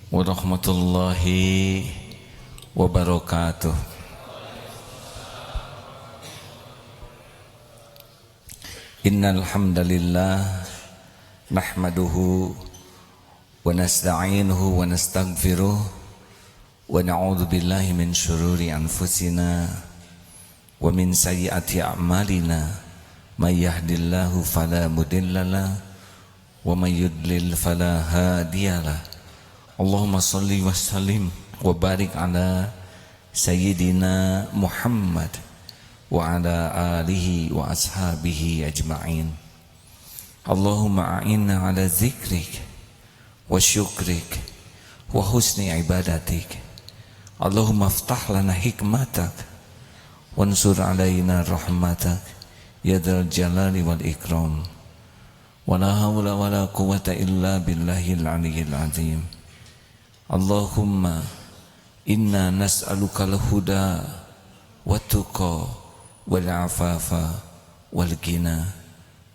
warahmatullahi wabarakatuh. Innal hamdalillah nahmaduhu wa nasta'inuhu wa nastaghfiruh wa na'udzu billahi min syururi anfusina wa min sayyiati a'malina may yahdihillahu fala mudhillalah wa may yudlil fala hadiyalah. Allahumma salli wa sallim wa barik ala sayyidina Muhammad wa ala alihi wa ashabihi ajma'in. Allahumma a'inna ala zikrik wa syukrik wa husni ibadatik. Allahumma aftah lana hikmatak wansur alaina rahmatak ya dzal jalali wal ikram. Wa la hawla wa la quwwata illa billahil aliyyil azim. Allahumma inna nas'aluka al-huda wat-tuqa wal-afafa wal-ghina.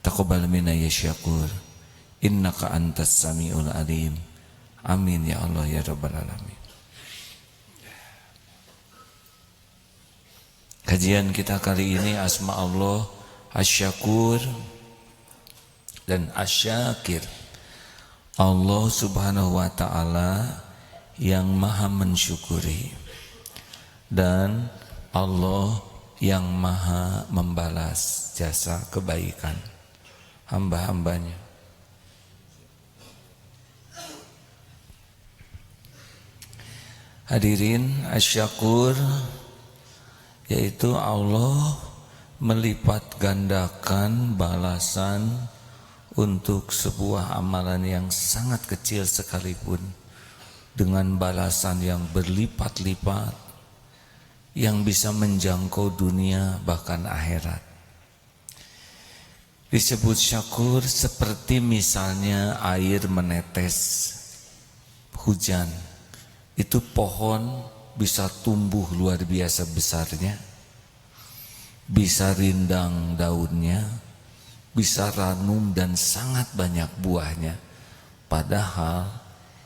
Taqabbal minna ya syakur, innaka antas samiul alim. Amin ya Allah ya rabbal alamin. Kajian kita kali ini asma Allah Asy-Syakur dan Asy-Syakir. Allah Subhanahu wa taala yang maha mensyukuri dan Allah yang maha membalas jasa kebaikan hamba-hambanya. Hadirin, Asy-Syakur yaitu Allah melipat gandakan balasan untuk sebuah amalan yang sangat kecil sekalipun dengan balasan yang berlipat-lipat yang bisa menjangkau dunia bahkan akhirat. Disebut syakur seperti misalnya air menetes hujan. Itu pohon bisa tumbuh luar biasa besarnya, bisa rindang daunnya, bisa ranum dan sangat banyak buahnya. Padahal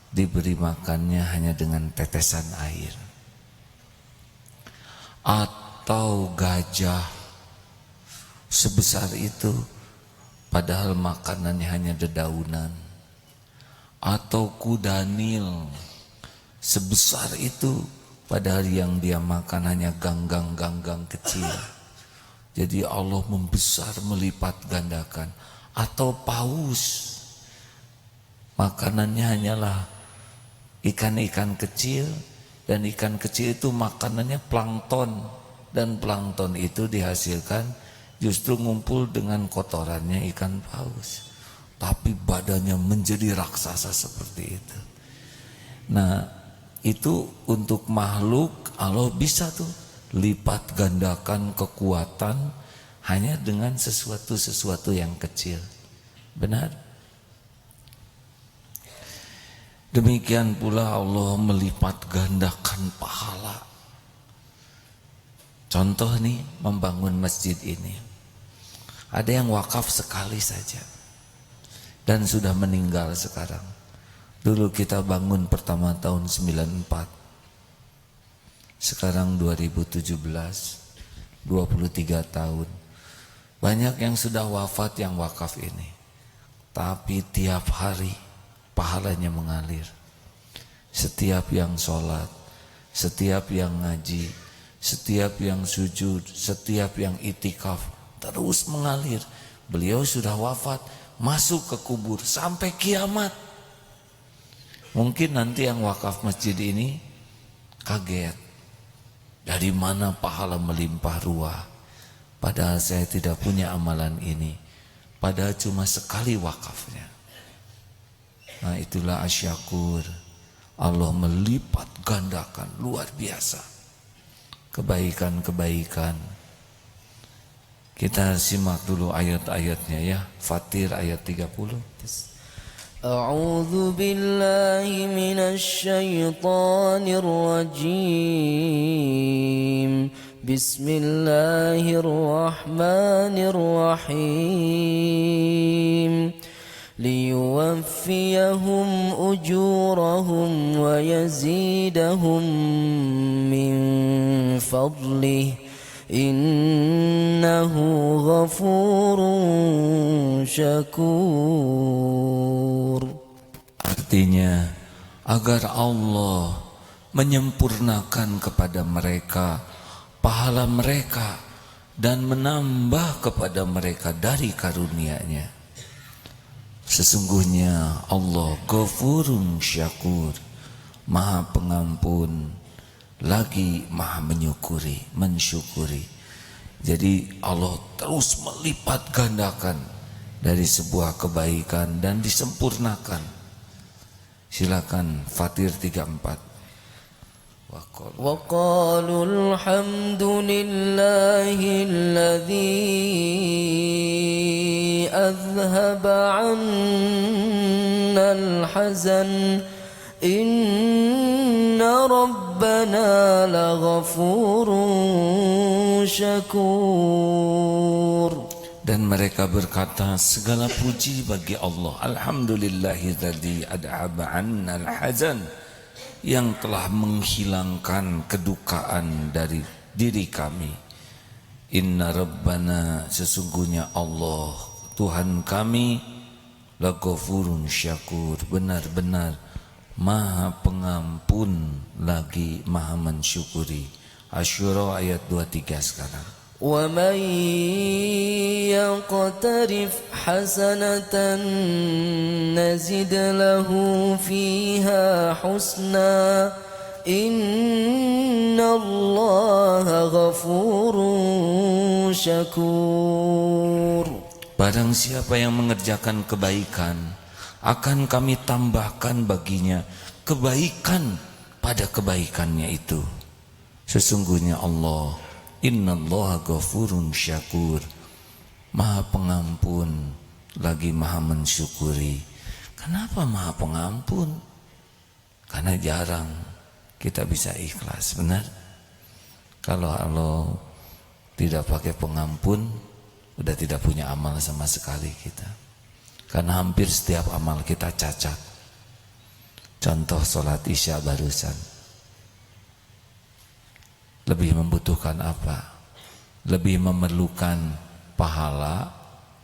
diberi makannya hanya dengan tetesan air. Atau gajah sebesar itu padahal makanannya hanya dedaunan. Atau kuda Nil sebesar itu padahal yang dia makan hanya ganggang-ganggang kecil. Jadi Allah membesar melipat gandakan. Atau paus, makanannya hanyalah ikan-ikan kecil, dan ikan kecil itu makanannya plankton, dan plankton itu dihasilkan justru ngumpul dengan kotorannya ikan paus, tapi badannya menjadi raksasa seperti itu. Nah, itu untuk makhluk Allah bisa tuh lipat gandakan kekuatan hanya dengan sesuatu yang kecil. Benar? Demikian pula Allah melipat gandakan pahala. Contoh nih, membangun masjid ini. Ada yang wakaf sekali saja dan sudah meninggal sekarang. Dulu kita bangun pertama tahun 94. Sekarang 2017, 23 tahun. Banyak yang sudah wafat yang wakaf ini. Tapi tiap hari pahalanya mengalir. Setiap yang sholat, setiap yang ngaji, setiap yang sujud, setiap yang itikaf terus mengalir. Beliau sudah wafat, masuk ke kubur sampai kiamat. Mungkin nanti yang wakaf masjid ini kaget, dari mana pahala melimpah ruah. Padahal saya tidak punya amalan ini, padahal cuma sekali wakafnya. Nah, itulah Asy-Syakur. Allah melipat gandakan luar biasa kebaikan-kebaikan. Kita simak dulu ayat-ayatnya ya. Fatir ayat 30. A'udzu billahi minasy syaithanir rajim. Bismillahirrahmanirrahim. ليوفيهم أجورهم ويزيدهم من فضله إنه غفور شكور. Artinya agar Allah menyempurnakan kepada mereka pahala mereka dan menambah kepada mereka dari karunia-Nya. Sesungguhnya Allah Ghafurun Syakur, Maha Pengampun lagi Maha mensyukuri. Jadi Allah terus melipat gandakan dari sebuah kebaikan dan disempurnakan. Silakan Fatir 34. وقالوا الحمد لله الذي أذهب عنا الحزن إن ربنا لغفور شكور. Dan mereka berkata, segala puji bagi Allah, alhamdulillahilladzi adhaba 'annal hazan, yang telah menghilangkan kedukaan dari diri kami. Inna rabbana, sesungguhnya Allah Tuhan kami, laghafurun syakur, benar-benar Maha Pengampun lagi Maha mensyukuri. Asyura ayat 23 sekarang. وَمَنْ يَقْتَرِفْ حَسَنَةً نَزِدْ لَهُ فِيهَا حُسْنًا إِنَّ اللَّهَ غَفُورٌ شَكُورٌ. Barang siapa yang mengerjakan kebaikan, akan kami tambahkan baginya kebaikan pada kebaikannya itu. Sesungguhnya Allah, innallaha ghafurun syakur, Maha Pengampun lagi Maha mensyukuri. Kenapa Maha Pengampun? Karena jarang kita bisa ikhlas, benar? Kalau Allah tidak pakai pengampun, udah tidak punya amal sama sekali kita. Karena hampir setiap amal kita cacat. Contoh sholat isya barusan. Lebih membutuhkan apa? Lebih memerlukan pahala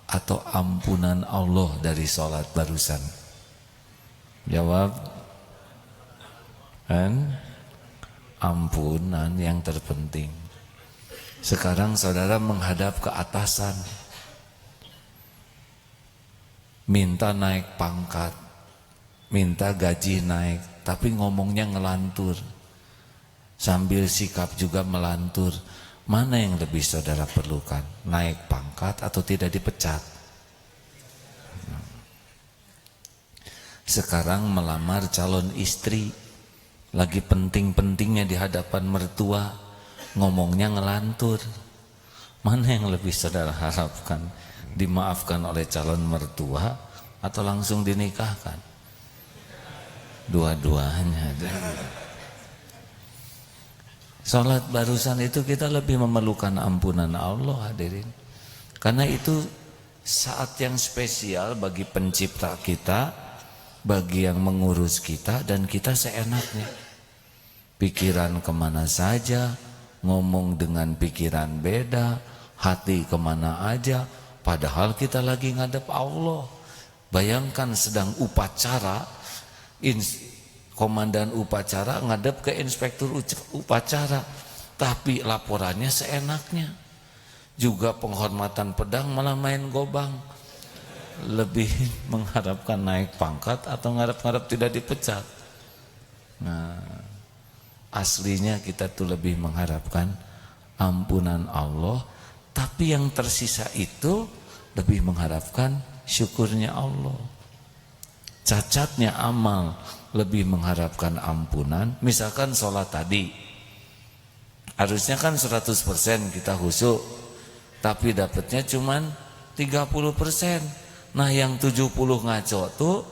atau ampunan Allah dari sholat barusan? Jawab. Ampunan yang terpenting. Sekarang saudara menghadap ke atasan, minta naik pangkat, minta gaji naik, tapi ngomongnya ngelantur, sambil sikap juga melantur. Mana yang lebih saudara perlukan? Naik pangkat atau tidak dipecat? Sekarang melamar calon istri, lagi penting-pentingnya di hadapan mertua, ngomongnya ngelantur. Mana yang lebih saudara harapkan? Dimaafkan oleh calon mertua atau langsung dinikahkan? Dua-duanya. Salat barusan itu kita lebih memerlukan ampunan Allah, hadirin. Karena itu saat yang spesial bagi pencipta kita, bagi yang mengurus kita, dan kita seenaknya. Pikiran kemana saja, ngomong dengan pikiran beda, hati kemana aja, padahal kita lagi ngadep Allah. Bayangkan sedang upacara, komandan upacara ngadep ke inspektur upacara, tapi laporannya seenaknya. Juga penghormatan pedang malah main gobang. Lebih mengharapkan naik pangkat atau ngarep-ngarep tidak dipecat. Nah, aslinya kita tuh lebih mengharapkan ampunan Allah, tapi yang tersisa itu lebih mengharapkan syukurnya Allah. Cacatnya amal lebih mengharapkan ampunan. Misalkan sholat tadi, harusnya kan 100% kita khusyuk, tapi dapatnya cuman 30%. Nah yang 70 ngaco tuh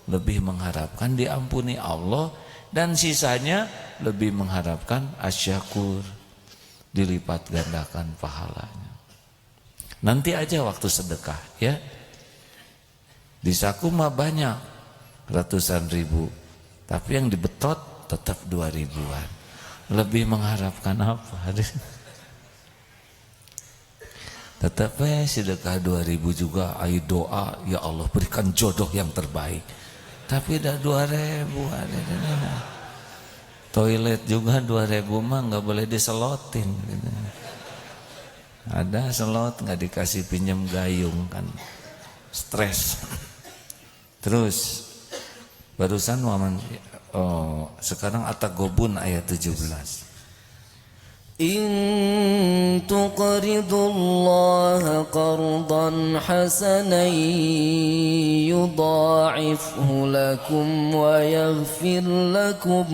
lebih mengharapkan diampuni Allah, dan sisanya lebih mengharapkan asyakur, dilipat gandakan pahalanya. Nanti aja waktu sedekah ya. Di saku mah banyak, ratusan ribu. Tapi yang dibetot tetap 2000-an. Lebih mengharapkan apa? Tetap sedekah 2000 juga, ayo doa, ya Allah berikan jodoh yang terbaik. Tapi dah 2000. Toilet juga 2000 mah nggak boleh diselotin. Ada selot nggak dikasih pinjam gayung kan, stres. Terus barusan sekarang At-Taghabun ayat 17. إن تقرضوا الله قرضا حسنا يضاعفه لكم ويغفر لكم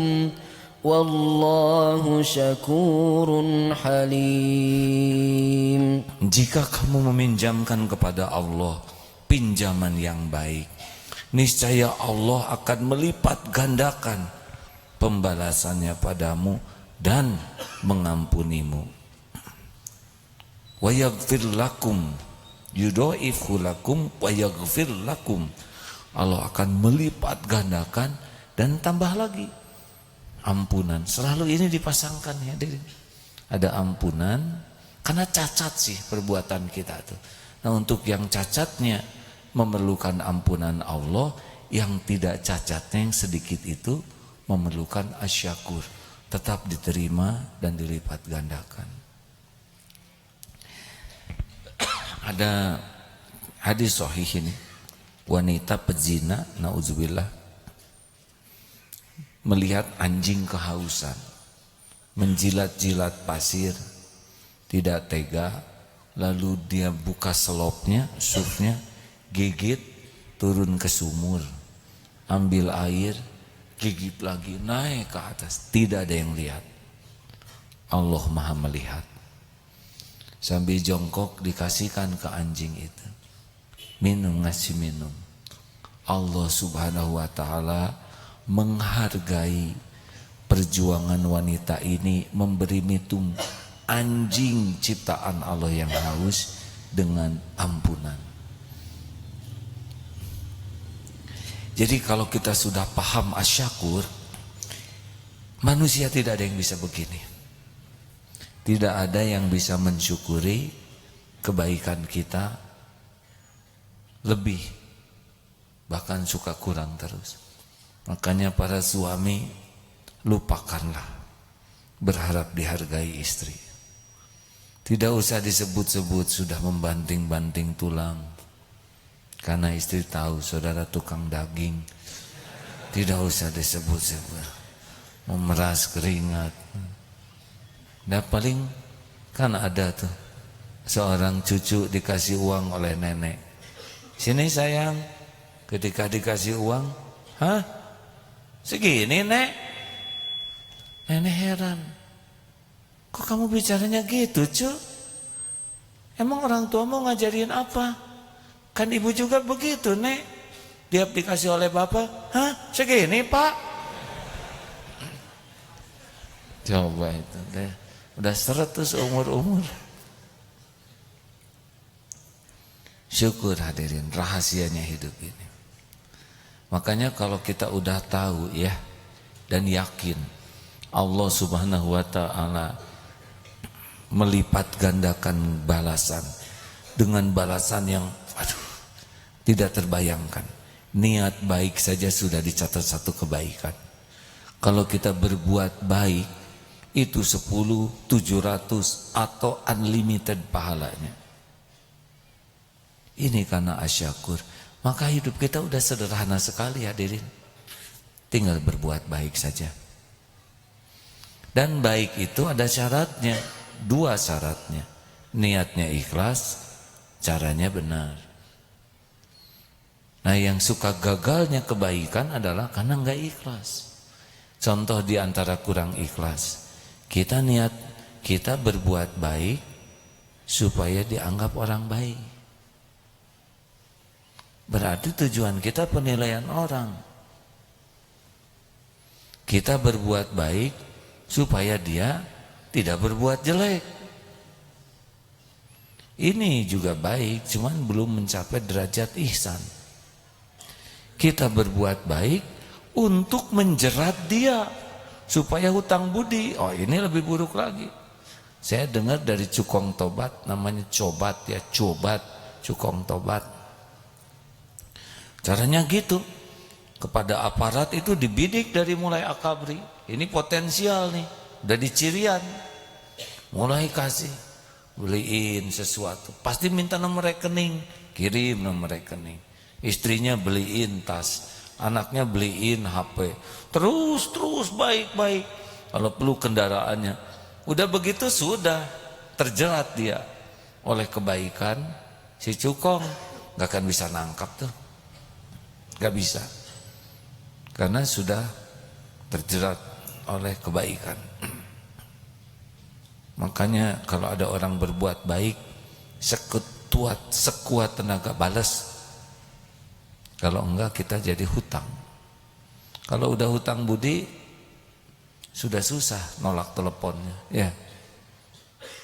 والله شكور حليم. Jika kamu meminjamkan kepada Allah pinjaman yang baik, niscaya Allah akan melipat gandakan pembalasannya padamu dan mengampunimu. Wa yaghfir lakum, yudhaifu lakum wa yaghfir lakum. Allah akan melipat gandakan dan tambah lagi ampunan. Selalu ini dipasangkan ya, ada ampunan karena cacat sih perbuatan kita tuh. Nah, untuk yang cacatnya memerlukan ampunan Allah, yang tidak cacatnya yang sedikit itu memerlukan asyakur, tetap diterima dan dilipat gandakan. Ada hadis sahih ini, wanita pezina, naudzubillah, melihat anjing kehausan, menjilat-jilat pasir, tidak tega, lalu dia buka selopnya, sufnya, gigit, turun ke sumur, ambil air, gigit lagi, naik ke atas, tidak ada yang lihat. Allah Maha melihat. Sambil jongkok dikasihkan ke anjing itu, minum, ngasih minum. Allah Subhanahu wa ta'ala menghargai perjuangan wanita ini, memberi minum anjing ciptaan Allah yang haus dengan ampunan. Jadi kalau kita sudah paham asyakur, manusia tidak ada yang bisa begini. Tidak ada yang bisa mensyukuri kebaikan kita lebih, bahkan suka kurang terus. Makanya para suami, lupakanlah berharap dihargai istri. Tidak usah disebut-sebut sudah membanting-banting tulang, karena istri tahu saudara tukang daging. Tidak usah disebut-sebut memeras keringat. Nah paling kan ada tuh seorang cucu dikasih uang oleh nenek, sini sayang, ketika dikasih uang, hah segini nek? Nenek heran, kok kamu bicaranya gitu cu? Emang orang tua mau ngajarin apa? Kan ibu juga begitu nek, dia dikasih oleh bapak, hah segini pak? Coba itu deh, udah 100 umur. Syukur hadirin, rahasianya hidup ini. Makanya kalau kita udah tahu ya dan yakin Allah Subhanahu wa ta'ala melipat gandakan balasan dengan balasan yang tidak terbayangkan. Niat baik saja sudah dicatat satu kebaikan. Kalau kita berbuat baik itu 10, 700 atau unlimited pahalanya. Ini karena asyakur. Maka hidup kita udah sederhana sekali hadirin. Tinggal berbuat baik saja. Dan baik itu ada syaratnya, 2 syaratnya. Niatnya ikhlas, caranya benar. Nah yang suka gagalnya kebaikan adalah karena enggak ikhlas. Contoh di antara kurang ikhlas, kita niat kita berbuat baik supaya dianggap orang baik. Berarti tujuan kita penilaian orang. Kita berbuat baik supaya dia tidak berbuat jelek. Ini juga baik, cuman belum mencapai derajat ihsan. Kita berbuat baik untuk menjerat dia supaya hutang budi. Oh, ini lebih buruk lagi. Saya dengar dari Cukong Tobat, namanya Cobat ya, Cobat, Cukong Tobat. Caranya gitu. Kepada aparat itu dibidik dari mulai akabri. Ini potensial nih, udah dicirian. Mulai kasih, beliin sesuatu. Pasti minta nomor rekening, kirim nomor rekening. Istrinya beliin tas, anaknya beliin HP. Terus baik-baik. Kalau perlu kendaraannya. Udah begitu sudah terjerat dia oleh kebaikan si Cukong. Gak akan bisa nangkap tuh. Gak bisa. Karena sudah terjerat oleh kebaikan. Makanya kalau ada orang berbuat baik, sekuat tenaga balas. Kalau enggak kita jadi hutang. Kalau udah hutang budi, sudah susah nolak teleponnya. Ya,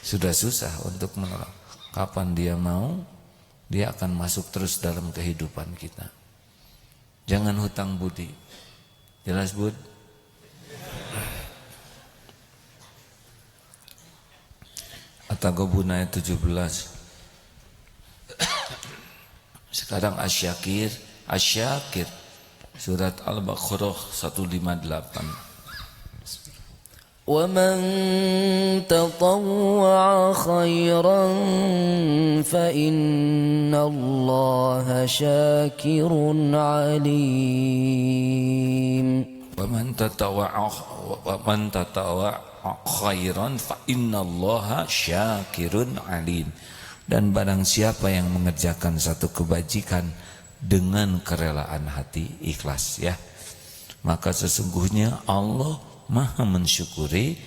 sudah susah untuk menolak. Kapan dia mau, dia akan masuk terus dalam kehidupan kita. Jangan hutang budi. Jelas bud? At-Taghabun ayat 17. Sekarang Asy-Syakir surat Al-Baqarah 158. وَمَن تَطَوَّعَ خَيْرًا فَإِنَّ اللَّهَ شَاكِرٌ عَلِيمٌ. وَمَن تَطَوَّعَ خَيْرًا فَإِنَّ اللَّهَ شَاكِرٌ عَلِيمٌ. Dan barang siapa yang mengerjakan satu kebajikan dengan kerelaan hati, ikhlas ya, maka sesungguhnya Allah Maha mensyukuri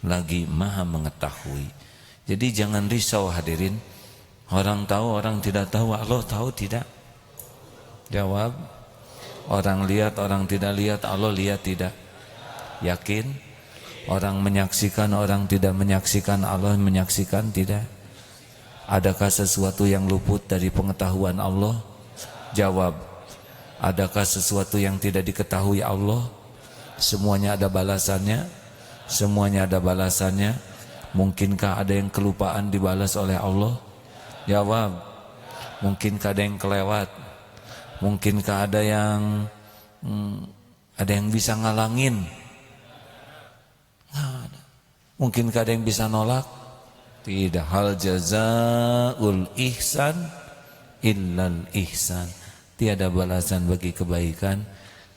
lagi Maha mengetahui. Jadi jangan risau hadirin. Orang tahu, orang tidak tahu, Allah tahu tidak? Jawab. Orang lihat, orang tidak lihat, Allah lihat tidak? Yakin? Orang menyaksikan, orang tidak menyaksikan, Allah menyaksikan tidak? Adakah sesuatu yang luput dari pengetahuan Allah? Jawab. Adakah sesuatu yang tidak diketahui Allah? Semuanya ada balasannya. Semuanya ada balasannya. Mungkinkah ada yang kelupaan dibalas oleh Allah? Jawab. Mungkinkah ada yang kelewat? Mungkinkah ada yang bisa ngalangin? Nggak ada. Mungkinkah ada yang bisa nolak? Tidak. Hal jazaul ihsan illal ihsan. Tiada balasan bagi kebaikan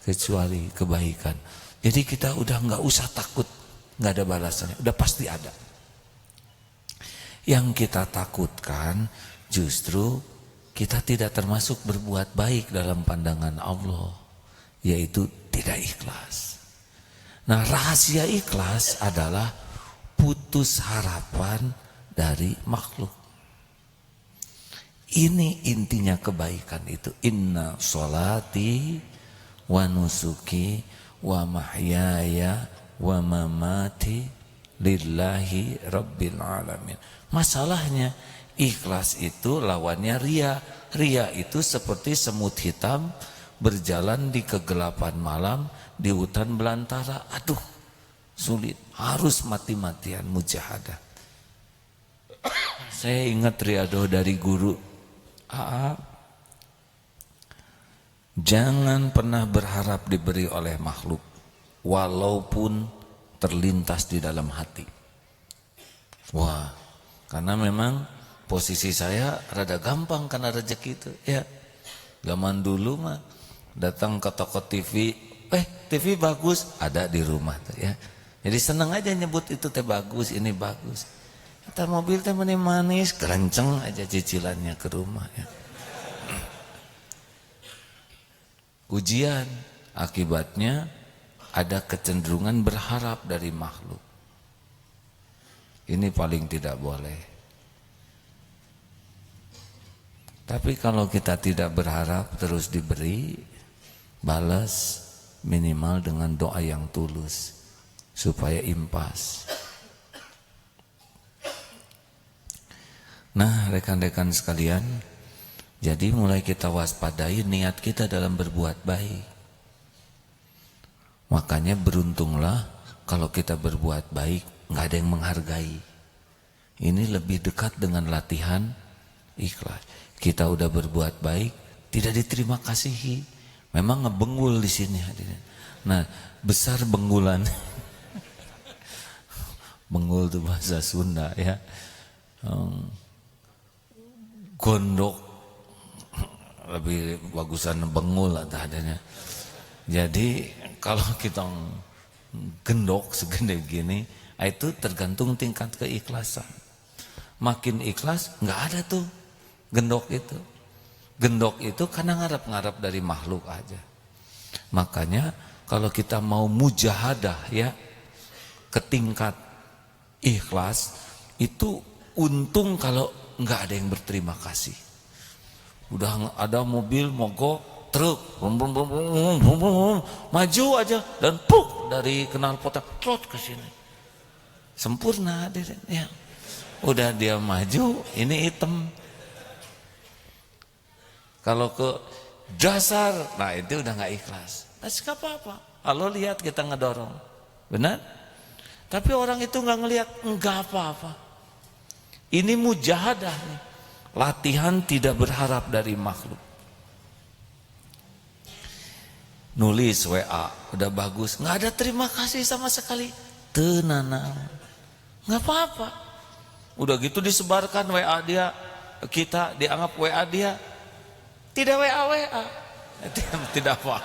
kecuali kebaikan. Jadi kita udah nggak usah takut nggak ada balasannya, udah pasti ada. Yang kita takutkan justru kita tidak termasuk berbuat baik dalam pandangan Allah, yaitu tidak ikhlas. Nah, rahasia ikhlas adalah putus harapan dari makhluk. Ini intinya kebaikan itu. Inna sholati wa nusuki wa mahyaya wa mamati lillahi rabbil alamin. Masalahnya ikhlas itu lawannya ria. Ria itu seperti semut hitam berjalan di kegelapan malam di hutan belantara. Aduh, sulit. Harus mati-matian mujahadah. Saya ingat riadoh dari guru jangan pernah berharap diberi oleh makhluk walaupun terlintas di dalam hati. Wah, karena memang posisi saya rada gampang karena rezeki itu ya. Zaman dulu mah datang ke toko TV, TV bagus, ada di rumah tuh ya. Jadi senang aja nyebut itu teh bagus, ini bagus. Kita mobil teh manis, kerenceng aja cicilannya ke rumah ya. Ujian akibatnya ada kecenderungan berharap dari makhluk. Ini paling tidak boleh. Tapi kalau kita tidak berharap terus diberi, balas minimal dengan doa yang tulus supaya impas. Nah, rekan-rekan sekalian, Jadi mulai kita waspadai niat kita dalam berbuat baik. Makanya beruntunglah kalau kita berbuat baik nggak ada yang menghargai. Ini lebih dekat dengan latihan ikhlas. Kita udah berbuat baik, tidak diterima kasihi. Memang ngebenggul di sini hadirin. Nah, besar benggulan. Benggul itu bahasa Sunda ya. Gondok lebih bagusan benggul atau adanya. Jadi kalau kita gendok segede gini, itu tergantung tingkat keikhlasan. Makin ikhlas nggak ada tuh gendok itu. Gendok itu karena ngarap-ngarap dari makhluk aja. Makanya kalau kita mau mujahadah ya ke tingkat ikhlas, itu untung kalau nggak ada yang berterima kasih. Udah ada mobil mogok, truk, maju aja dan puk dari knalpotnya trot ke sini. Sempurna hadirin ya. Udah dia maju, ini hitam. Kalau ke dasar, nah itu udah nggak ikhlas. Nah, nggak apa-apa. Kalau lihat kita ngedorong, benar? Tapi orang itu nggak ngelihat, nggak apa-apa. Ini mujahadah nih. Latihan tidak berharap dari makhluk. Nulis WA, udah bagus, nggak ada terima kasih sama sekali. Tenang, nggak apa-apa. Udah gitu disebarkan WA dia, kita dianggap WA dia. Tidak WA, tidak apa.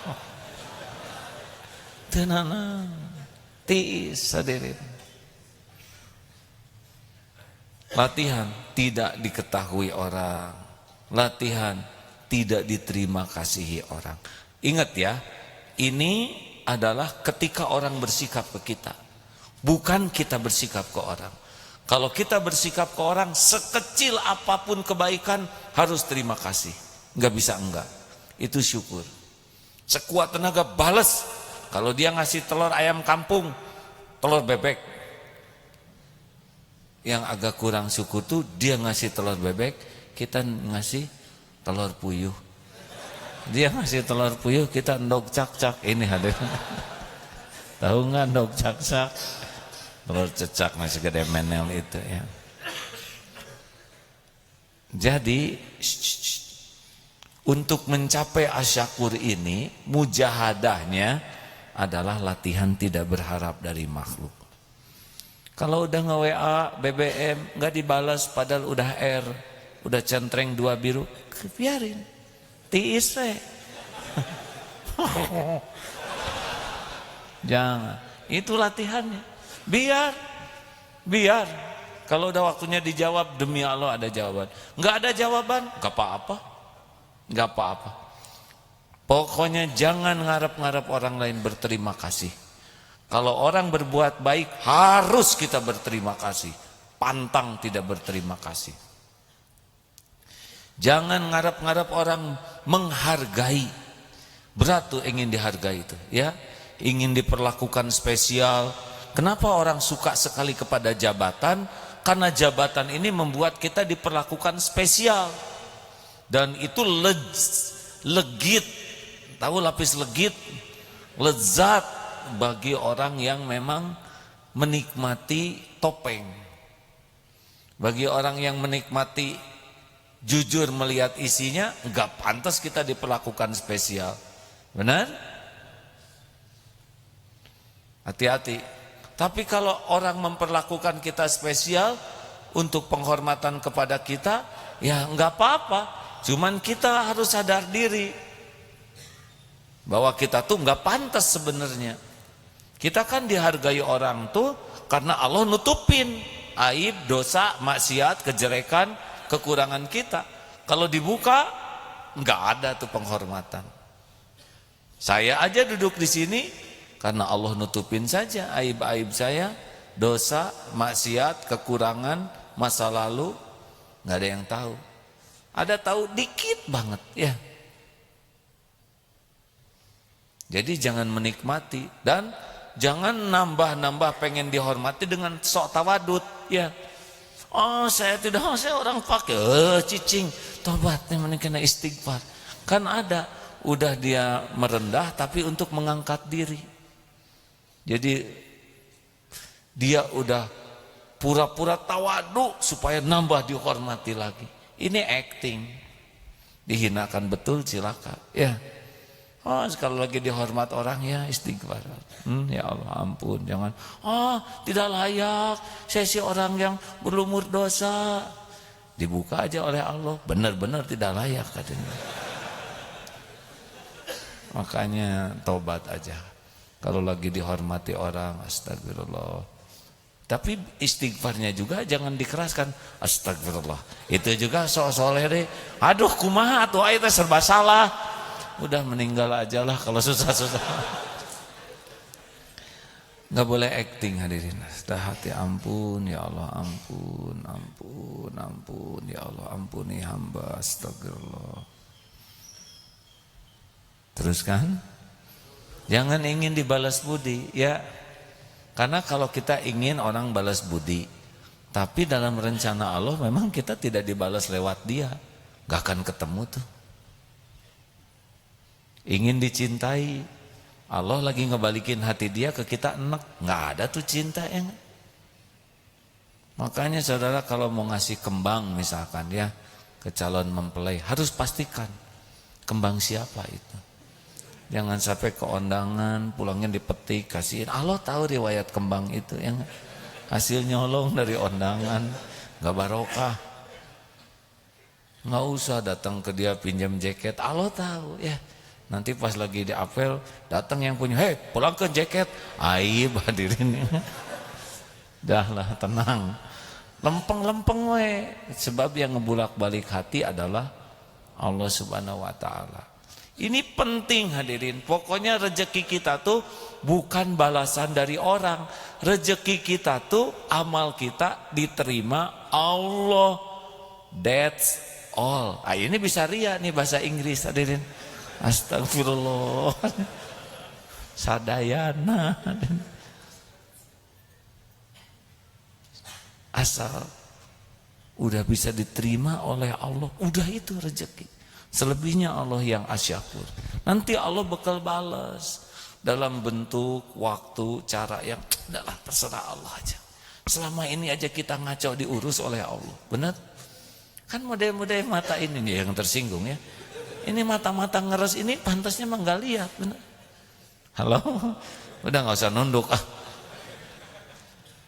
Tenang, tiis hadirin. Latihan tidak diketahui orang. Latihan tidak diterima kasihi orang. Ingat ya, ini adalah ketika orang bersikap ke kita. Bukan kita bersikap ke orang. Kalau kita bersikap ke orang, sekecil apapun kebaikan harus terima kasih. Nggak bisa enggak. Itu syukur. Sekuat tenaga balas. Kalau dia ngasih telur ayam kampung, telur bebek. Yang agak kurang syukur tuh dia ngasih telur bebek, kita ngasih telur puyuh. Dia ngasih telur puyuh, kita ndok cak-cak. Ini hadir. Tahu nggak ndok cak-cak? Telur cecak masih gede menel itu ya. Jadi untuk mencapai asyakur ini, mujahadahnya adalah latihan tidak berharap dari makhluk. Kalau udah nge-WA, BBM, nggak dibalas padahal udah R, udah centreng 2 biru, biarin. Tiis we. Jangan. Itu latihannya. Biar. Kalau udah waktunya dijawab, demi Allah ada jawaban. Nggak ada jawaban, nggak apa-apa. Nggak apa-apa. Pokoknya jangan ngarep-ngarep orang lain berterima kasih. Kalau orang berbuat baik, harus kita berterima kasih. Pantang tidak berterima kasih. Jangan ngarep-ngarep orang menghargai. Berat tuh ingin dihargai itu, ya. Ingin diperlakukan spesial. Kenapa orang suka sekali kepada jabatan? Karena jabatan ini membuat kita diperlakukan spesial. Dan itu legit. Tahu lapis legit? Lezat bagi orang yang memang menikmati topeng. Bagi orang yang menikmati jujur melihat isinya, enggak pantas kita diperlakukan spesial. Benar? Hati-hati. Tapi kalau orang memperlakukan kita spesial untuk penghormatan kepada kita, ya enggak apa-apa. Cuman kita harus sadar diri bahwa kita tuh enggak pantas sebenarnya. Kita kan dihargai orang tuh karena Allah nutupin aib, dosa, maksiat, kejelekan, kekurangan kita. Kalau dibuka, nggak ada tuh penghormatan. Saya aja duduk di sini karena Allah nutupin saja aib-aib saya, dosa, maksiat, kekurangan, masa lalu, nggak ada yang tahu. Ada tahu dikit banget, ya. Jadi jangan menikmati dan jangan nambah-nambah pengen dihormati dengan sok tawadud, ya. Oh saya tidak, saya orang pakai, cicing. tobatnya kena istighfar. Kan ada, udah dia merendah tapi untuk mengangkat diri. Jadi dia udah pura-pura tawadu supaya nambah dihormati lagi. Ini acting. Dihinakan betul cilaka. Ya. Oh, kalau lagi dihormat orang ya istighfar. Ya Allah ampun, jangan. Tidak layak. Saya sih orang yang berlumur dosa. Dibuka aja oleh Allah. Benar-benar tidak layak katanya. Makanya tobat aja. Kalau lagi dihormati orang, astagfirullah. Tapi istighfarnya juga jangan dikeraskan. Astagfirullah. Itu juga soleh deh. Aduh kumaha atuh aya teh serba salah. Udah meninggal aja lah kalau susah-susah. Nggak boleh acting hadirin. Sudah hati ampun ya Allah, ampun, ampun, ampun ya Allah, ampuni hamba, astagfirullah. Teruskan. Jangan ingin dibalas budi ya. Karena kalau kita ingin orang balas budi, tapi dalam rencana Allah memang kita tidak dibalas lewat dia, nggak akan ketemu tuh. Ingin dicintai, Allah lagi ngebalikin hati dia ke kita enak, nggak ada tuh cinta ya. Makanya saudara kalau mau ngasih kembang misalkan ya ke calon mempelai, harus pastikan kembang siapa itu. Jangan sampai ke undangan pulangnya dipetik kasihin. Allah tahu riwayat kembang itu yang hasil nyolong dari undangan, nggak barokah. Nggak usah datang ke dia pinjam jaket, Allah tahu ya. Nanti pas lagi di apel datang yang punya, hei pulang ke jaket, aib hadirin. Dah lah tenang, lempeng-lempeng we. Sebab yang ngebulak-balik hati adalah Allah Subhanahu Wa Taala. Ini penting hadirin. Pokoknya rezeki kita tuh bukan balasan dari orang. Rezeki kita tuh amal kita diterima Allah. That's all. Ini bisa ria nih bahasa Inggris hadirin. Astagfirullah. Sadayana. Asal udah bisa diterima oleh Allah, udah itu rezeki. Selebihnya Allah yang asyakur. Nanti Allah bakal balas dalam bentuk, waktu, cara yang adalah terserah Allah aja. Selama ini aja kita ngaco diurus oleh Allah. Benar? Kan model-model mata ini nih yang tersinggung ya. Ini mata-mata ngeres ini pantasnya mah nggak lihat, benar? Halo? Udah nggak usah nunduk ah.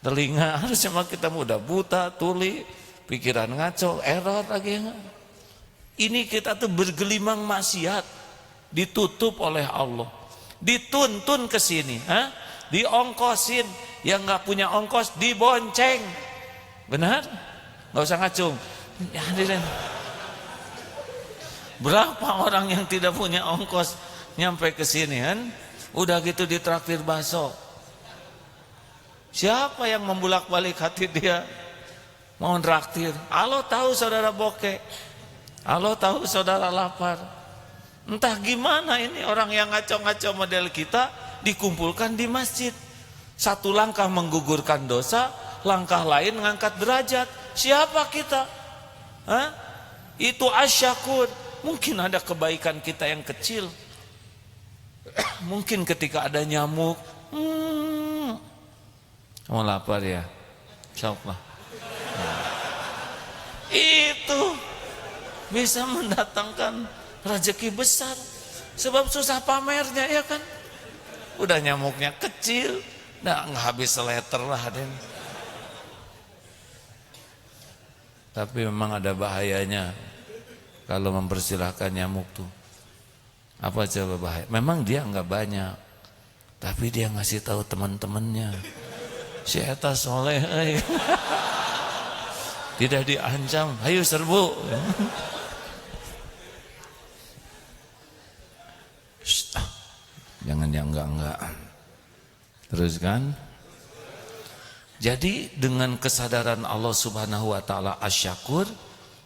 Telinga harusnya mah kita udah buta, tuli, pikiran ngaco, error lagi ya. Ini kita tuh bergelimang maksiat, ditutup oleh Allah, dituntun ke sini, diongkosin, yang nggak punya ongkos dibonceng, benar? Nggak usah ngacung. Ya, hadirin. Berapa orang yang tidak punya ongkos nyampe ke sini kan? Udah gitu ditraktir bakso. Siapa yang membulak-balik hati dia mau traktir? Allah tahu saudara bokeh. Allah tahu saudara lapar. Entah gimana ini orang yang ngaco-ngaco model kita dikumpulkan di masjid. Satu langkah menggugurkan dosa, langkah lain mengangkat derajat. Siapa kita? Itu asyakur. Mungkin ada kebaikan kita yang kecil. Mungkin ketika ada nyamuk, kamu lapar ya? Sok lah. Itu bisa mendatangkan rezeki besar. Sebab susah pamernya ya kan. Udah nyamuknya kecil, nggak habis seleter lah Den. Tapi memang ada bahayanya kalau mempersilahkan nyamuk tuh. Apa coba bahaya? Memang dia nggak banyak, tapi dia ngasih tahu teman-temannya. Si eta soleh, tidak diancam, ayo serbu. Jangan yang enggak. Teruskan. Jadi dengan kesadaran Allah Subhanahu Wa Taala asyakur,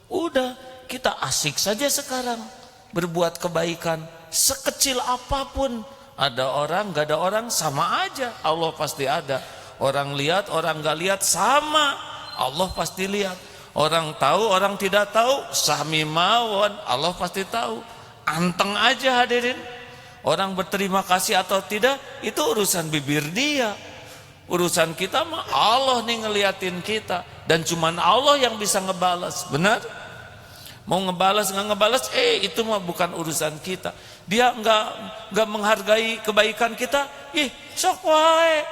udah kita asik saja sekarang berbuat kebaikan sekecil apapun. Ada orang, gak ada orang sama aja. Allah pasti ada. Orang lihat, orang gak lihat sama. Allah pasti lihat. Orang tahu, orang tidak tahu, sami mawon, Allah pasti tahu. Anteng aja hadirin. Orang berterima kasih atau tidak, itu urusan bibir dia. Urusan kita mah Allah nih ngeliatin kita. Dan cuman Allah yang bisa ngebalas, benar? Mau ngebalas nggak ngebalas, itu mah bukan urusan kita. Dia nggak menghargai kebaikan kita, sok wae,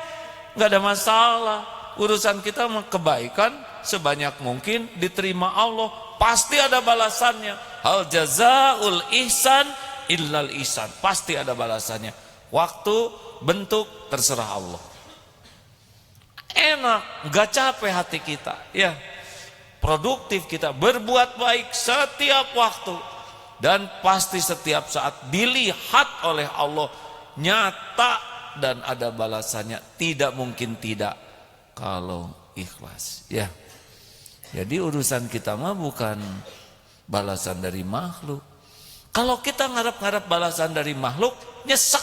nggak ada masalah. Urusan kita mah kebaikan sebanyak mungkin diterima Allah, pasti ada balasannya. Hal jazaul ihsan illal ihsan, pasti ada balasannya. Waktu, bentuk terserah Allah. Enak, nggak capek hati kita, ya. Produktif kita berbuat baik setiap waktu dan pasti setiap saat dilihat oleh Allah, nyata dan ada balasannya. Tidak mungkin tidak kalau ikhlas, ya. Jadi urusan kita mah bukan balasan dari makhluk. Kalau kita ngarep-ngarep balasan dari makhluk, nyesek.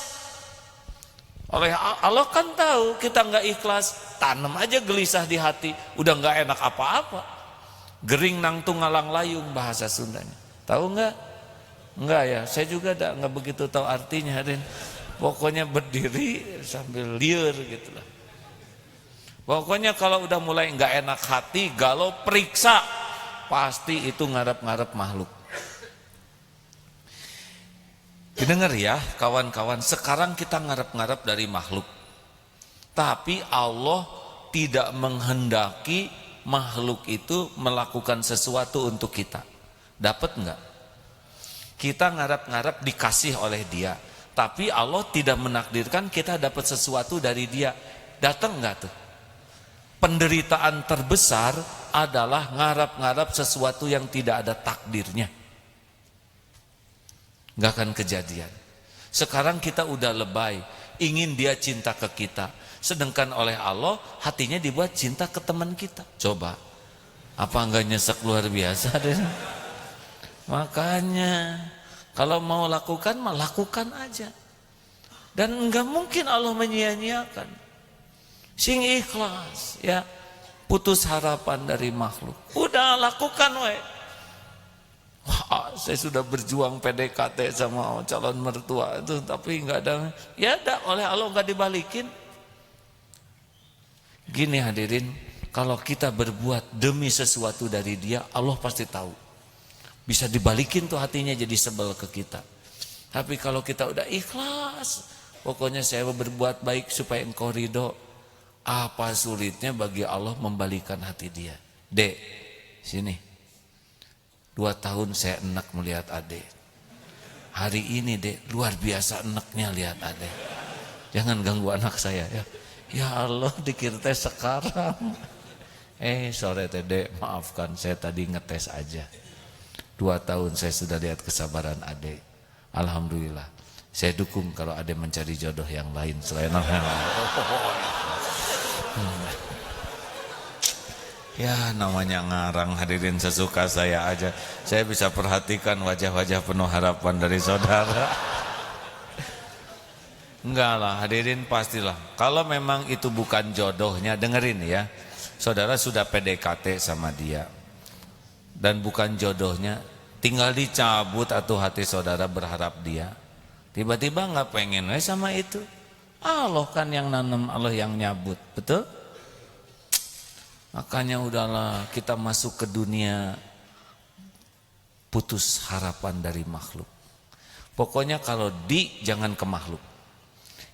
Oleh Allah kan tahu kita nggak ikhlas, tanam aja gelisah di hati, udah nggak enak apa-apa. Gering nang tungalang layung bahasa Sundanya. Tahu nggak? Nggak ya, saya juga nggak begitu tahu artinya, Den. Pokoknya berdiri sambil liur gitu lah. Pokoknya kalau udah mulai nggak enak hati, galau, periksa, pasti itu ngarep-ngarep makhluk. Didengar ya kawan-kawan, sekarang kita ngarep-ngarep dari makhluk. Tapi Allah tidak menghendaki makhluk itu melakukan sesuatu untuk kita. Dapat enggak? Kita ngarep-ngarep dikasih oleh dia, tapi Allah tidak menakdirkan kita dapat sesuatu dari dia. Datang enggak tuh? Penderitaan terbesar adalah ngarep-ngarep sesuatu yang tidak ada takdirnya. Enggak akan kejadian. Sekarang kita udah lebay, ingin dia cinta ke kita. Sedangkan oleh Allah hatinya dibuat cinta ke teman kita. Coba, apa enggak nyesek luar biasa deh? Makanya kalau mau lakukan mah lakukan aja. Dan enggak mungkin Allah menyia-nyiakan. Sing ikhlas, ya, putus harapan dari makhluk. Udah lakukan we. Wah, saya sudah berjuang PDKT sama calon mertua itu, tapi enggak ada. Ya ada, oleh Allah enggak dibalikin. Gini hadirin, kalau kita berbuat demi sesuatu dari dia, Allah pasti tahu. Bisa dibalikin tuh hatinya jadi sebel ke kita. Tapi kalau kita udah ikhlas, pokoknya saya berbuat baik supaya engkau ridho, apa sulitnya bagi Allah membalikan hati dia. Dek, sini. 2 tahun saya enak melihat adek. Hari ini dek, luar biasa enaknya lihat adek. Jangan ganggu anak saya ya. Ya Allah, dikir teh sekarang. Sore teh dek, maafkan saya tadi ngetes aja. 2 tahun saya sudah lihat kesabaran adek. Alhamdulillah. Saya dukung kalau adek mencari jodoh yang lain selain yang lain. Ya namanya ngarang hadirin, sesuka saya aja. Saya bisa perhatikan wajah-wajah penuh harapan dari saudara. Enggak lah hadirin, pastilah. Kalau memang itu bukan jodohnya, dengerin ya. Saudara sudah PDKT sama dia dan bukan jodohnya, tinggal dicabut atau hati saudara berharap dia. Tiba-tiba nggak pengen sama itu. Allah kan yang nanam, Allah yang nyabut, betul? Makanya udahlah kita masuk ke dunia putus harapan dari makhluk. Pokoknya kalau jangan ke makhluk.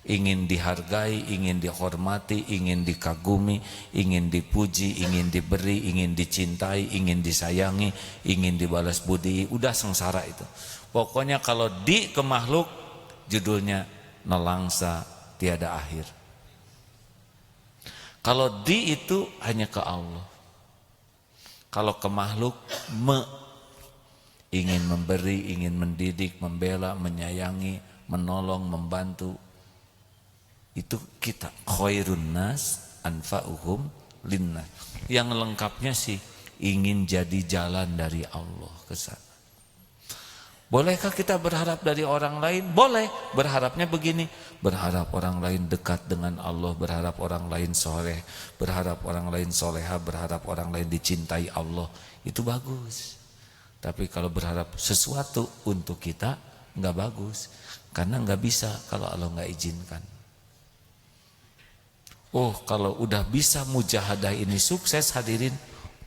Ingin dihargai, ingin dihormati, ingin dikagumi, ingin dipuji, ingin diberi, ingin dicintai, ingin disayangi, ingin dibalas budi, udah sengsara itu. Pokoknya kalau ke makhluk, judulnya nelangsa tiada akhir. Kalau itu hanya ke Allah. Kalau ke makhluk, ingin memberi, ingin mendidik, membela, menyayangi, menolong, membantu. Itu kita khairun nas anfa'uhum linnas. Yang lengkapnya sih ingin jadi jalan dari Allah ke sana. Bolehkah kita berharap dari orang lain? Boleh. Berharapnya begini, berharap orang lain dekat dengan Allah, berharap orang lain soleh, berharap orang lain soleha, berharap orang lain dicintai Allah. Itu bagus. Tapi kalau berharap sesuatu untuk kita, enggak bagus. Karena enggak bisa kalau Allah enggak izinkan. Oh, kalau udah bisa mujahadah ini sukses, hadirin,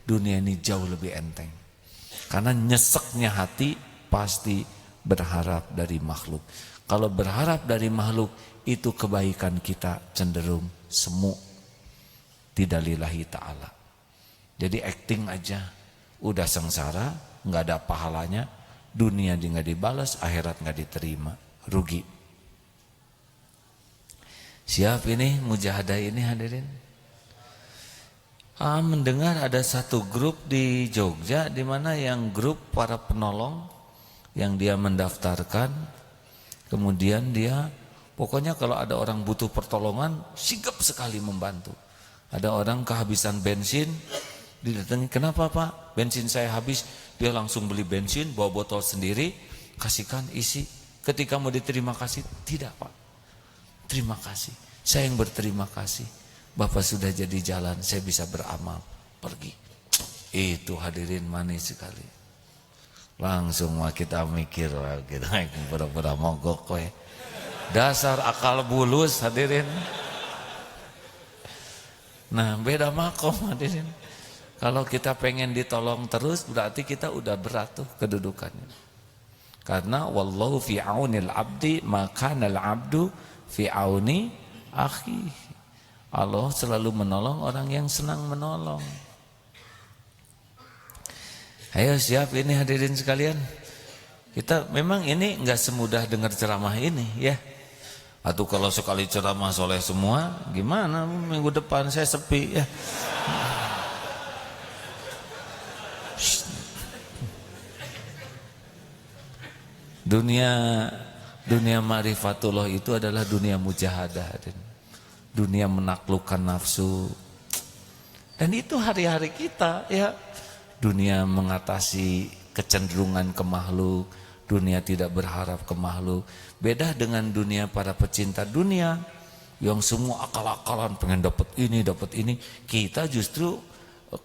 dunia ini jauh lebih enteng. Karena nyeseknya hati pasti berharap dari makhluk. Kalau berharap dari makhluk, itu kebaikan kita cenderung semu, tidak lillahi ta'ala. Jadi acting aja, udah sengsara, nggak ada pahalanya, dunia nggak dibalas, akhirat nggak diterima, rugi. Siap ini mujahadah ini hadirin? Mendengar ada satu grup di Jogja, di mana yang grup para penolong, yang dia mendaftarkan, kemudian dia pokoknya kalau ada orang butuh pertolongan sigap sekali membantu. Ada orang kehabisan bensin, didatangi, kenapa Pak? Bensin saya habis. Dia langsung beli bensin, bawa botol sendiri, kasihkan, isi. Ketika mau diterima kasih, tidak Pak, terima kasih, saya yang berterima kasih, Bapak sudah jadi jalan, saya bisa beramal, pergi. Itu hadirin manis sekali. Langsung kita mikir, kita pura-pura mogok we. Dasar akal bulus hadirin. Nah, beda makom hadirin. Kalau kita pengen ditolong terus, berarti kita udah berat tuh kedudukannya. Karena wallahu fi aunil abdi makanal abdu fi auni akhi. Allah selalu menolong orang yang senang menolong. Ayo siap ini hadirin sekalian. Kita memang ini enggak semudah dengar ceramah ini ya. Atau kalau sekali ceramah soleh semua, gimana minggu depan saya sepi ya. Dunia ma'rifatullah itu adalah dunia mujahadah, dunia menaklukkan nafsu. Dan itu hari-hari kita ya. Dunia mengatasi kecenderungan ke makhluk, dunia tidak berharap ke makhluk. Beda dengan dunia para pecinta dunia yang semua akal-akalan pengen dapat ini. Kita justru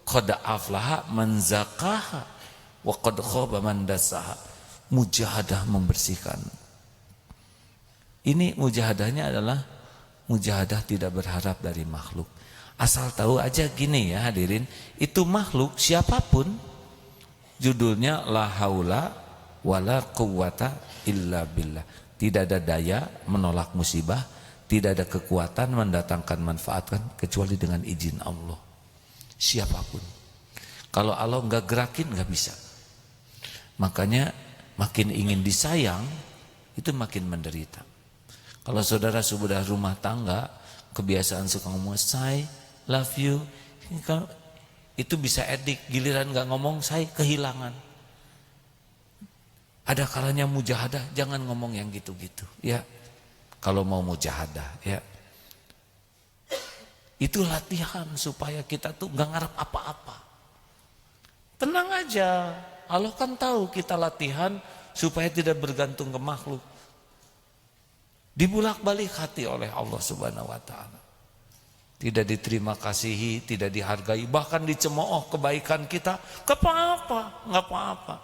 qad aflaha man zakaha wa qad khaba man dassaha. Mujahadah membersihkan. Ini mujahadahnya adalah mujahadah tidak berharap dari makhluk. Asal tahu aja gini ya hadirin, itu makhluk siapapun, judulnya la haula wala quwata illa billah. Tidak ada daya menolak musibah, tidak ada kekuatan mendatangkan manfaat kan kecuali dengan izin Allah. Siapapun. Kalau Allah enggak gerakin enggak bisa. Makanya makin ingin disayang, itu makin menderita. Kalau saudara sudah rumah tangga, kebiasaan suka ngomong say, love you, itu bisa edik. Giliran gak ngomong say, kehilangan. Ada kalanya mujahadah, jangan ngomong yang gitu-gitu ya. Kalau mau mujahadah ya, itu latihan supaya kita tuh gak ngarep apa-apa. Tenang aja, Allah kan tahu kita latihan supaya tidak bergantung ke makhluk. Dibulak-balik hati oleh Allah Subhanahu wa taala. Tidak diterima kasihi, tidak dihargai, bahkan dicemooh kebaikan kita, enggak apa-apa.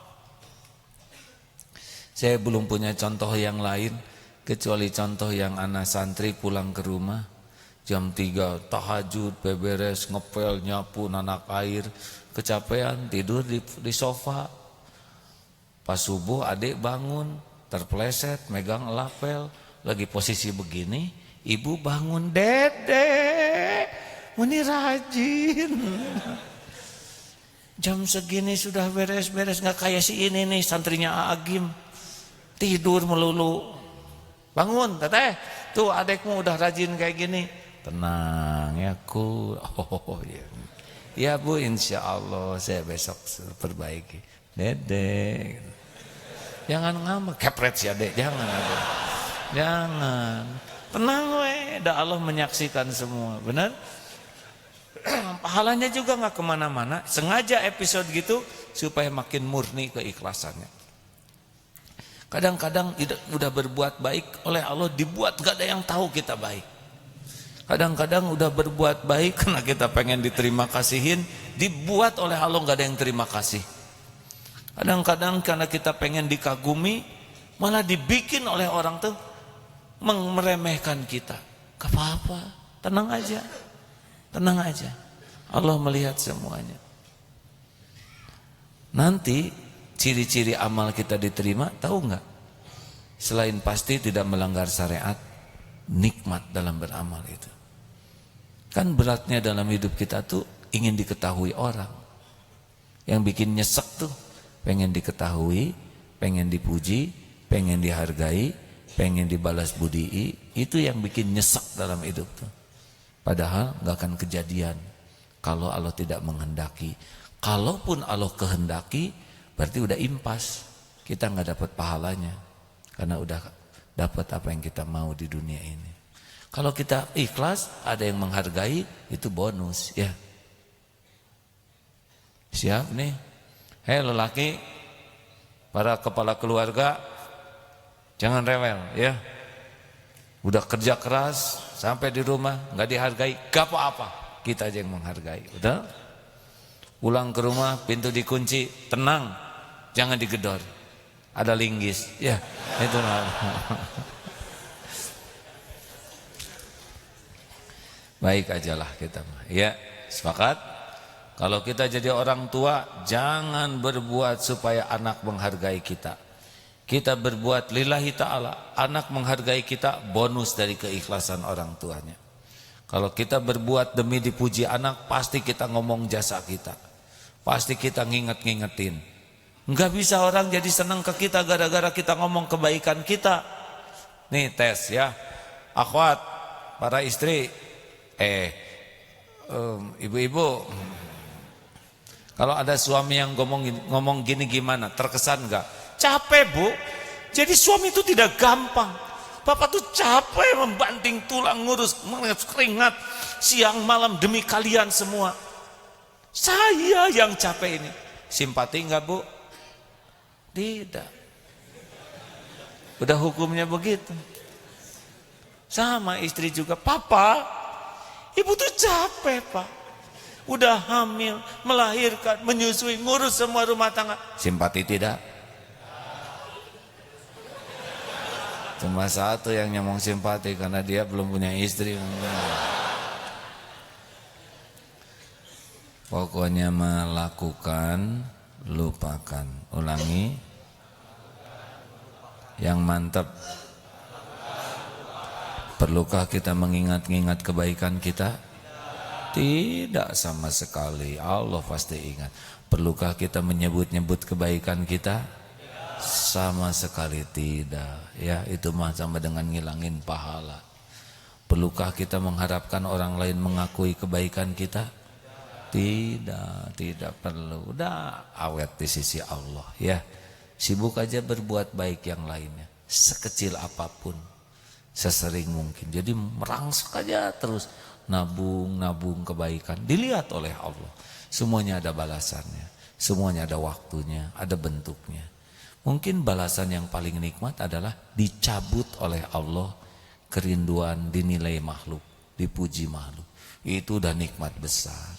Saya belum punya contoh yang lain kecuali contoh yang anak santri pulang ke rumah jam 3 tahajud, beberes, ngepel, nyapu, nanak air, kecapean, tidur di sofa. Pas subuh adik bangun, terpleset, megang lapel, lagi posisi begini, ibu bangun, Dede, ini rajin. Jam segini sudah beres-beres, nggak kayak si ini nih santrinya Agim, tidur melulu. Bangun, teteh, tuh adekmu udah rajin kayak gini. Tenang ya ku, oh ya. Ya bu, insya Allah saya besok perbaiki. Dede, jangan ngambek, kepret si adek, jangan adek. Jangan, tenang we, dah Allah menyaksikan semua, benar? Pahalanya juga nggak kemana-mana. Sengaja episode gitu supaya makin murni keikhlasannya. Kadang-kadang udah berbuat baik oleh Allah dibuat gak ada yang tahu kita baik. Kadang-kadang udah berbuat baik karena kita pengen diterima kasihin, dibuat oleh Allah gak ada yang terima kasih. Kadang-kadang karena kita pengen dikagumi, malah dibikin oleh orang tuh meremehkan kita. Gak apa-apa, tenang aja. Tenang aja. Allah melihat semuanya. Nanti ciri-ciri amal kita diterima, tahu nggak? Selain pasti tidak melanggar syariat, nikmat dalam beramal itu. Kan beratnya dalam hidup kita tuh ingin diketahui orang. Yang bikin nyesek tuh pengen diketahui, pengen dipuji, pengen dihargai, pengen dibalas budii. Itu yang bikin nyesek dalam hidup tuh. Padahal nggak akan kejadian kalau Allah tidak menghendaki. Kalaupun Allah kehendaki, berarti udah impas, kita nggak dapat pahalanya karena udah dapat apa yang kita mau di dunia ini. Kalau kita ikhlas, ada yang menghargai, itu bonus ya. Siap nih, hei lelaki, para kepala keluarga, jangan rewel ya. Udah kerja keras sampai di rumah nggak dihargai, gak apa-apa, kita aja yang menghargai. Udah, pulang ke rumah pintu dikunci, tenang. Jangan digedor, ada linggis, ya itu. Baik ajalah kita, ya sepakat. Kalau kita jadi orang tua, jangan berbuat supaya anak menghargai kita. Kita berbuat lillahi ta'ala, anak menghargai kita, bonus dari keikhlasan orang tuanya. Kalau kita berbuat demi dipuji anak, pasti kita ngomong jasa kita, pasti kita ngingetin. Enggak bisa orang jadi senang ke kita gara-gara kita ngomong kebaikan kita. Nih tes ya, akhwat, para istri, ibu-ibu, kalau ada suami yang ngomong gini gimana, terkesan enggak? Capek bu, jadi suami itu tidak gampang. Bapak tuh capek membanting tulang, ngurus keringat siang malam demi kalian semua. Saya yang capek ini. Simpati enggak bu? Tidak. Udah hukumnya begitu. Sama istri juga, papa, ibu tuh capek pak. Udah hamil, melahirkan, menyusui, ngurus semua rumah tangga. Simpati tidak? Cuma satu yang nyomong simpati karena dia belum punya istri. Pokoknya melakukan, lupakan. Ulangi. Yang mantap. Perlukah kita mengingat-ingat kebaikan kita? Tidak sama sekali. Allah pasti ingat. Perlukah kita menyebut-nyebut kebaikan kita? Sama sekali tidak. Ya, itu mah sama dengan ngilangin pahala. Perlukah kita mengharapkan orang lain mengakui kebaikan kita? Tidak perlu. Udah awet di sisi Allah ya. Sibuk aja berbuat baik yang lainnya, sekecil apapun, sesering mungkin. Jadi merangsek aja terus, nabung kebaikan, dilihat oleh Allah. Semuanya ada balasannya, semuanya ada waktunya, ada bentuknya. Mungkin balasan yang paling nikmat adalah dicabut oleh Allah kerinduan dinilai makhluk, dipuji makhluk. Itu udah nikmat besar.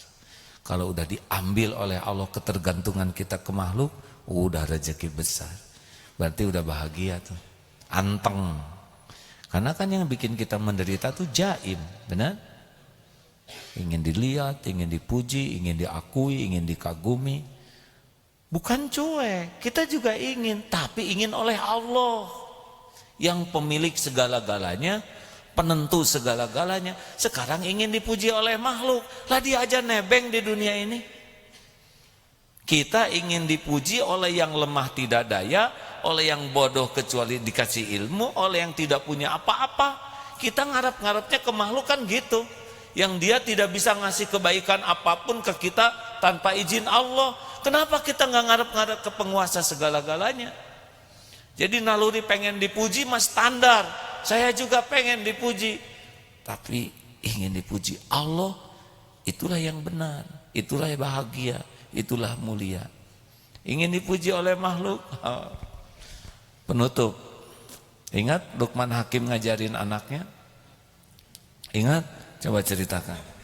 Kalau udah diambil oleh Allah ketergantungan kita ke makhluk, udah rezeki besar. Berarti udah bahagia tuh, anteng. Karena kan yang bikin kita menderita tuh jaim, benar? Ingin dilihat, ingin dipuji, ingin diakui, ingin dikagumi. Bukan cuek, kita juga ingin, tapi ingin oleh Allah yang pemilik segala-galanya, penentu segala-galanya. Sekarang ingin dipuji oleh makhluk. Lah dia aja nebeng di dunia ini. Kita ingin dipuji oleh yang lemah tidak daya, oleh yang bodoh kecuali dikasih ilmu, oleh yang tidak punya apa-apa. Kita ngarep-ngarepnya ke makhluk kan gitu. Yang dia tidak bisa ngasih kebaikan apapun ke kita tanpa izin Allah. Kenapa kita nggak ngarep-ngarep ke penguasa segala-galanya? Jadi naluri pengen dipuji mas standar. Saya juga pengen dipuji. Tapi ingin dipuji Allah, itulah yang benar, itulah yang bahagia, itulah mulia. Ingin dipuji oleh makhluk, Penutup. Ingat Luqman Hakim ngajarin anaknya? Ingat? Coba ceritakan.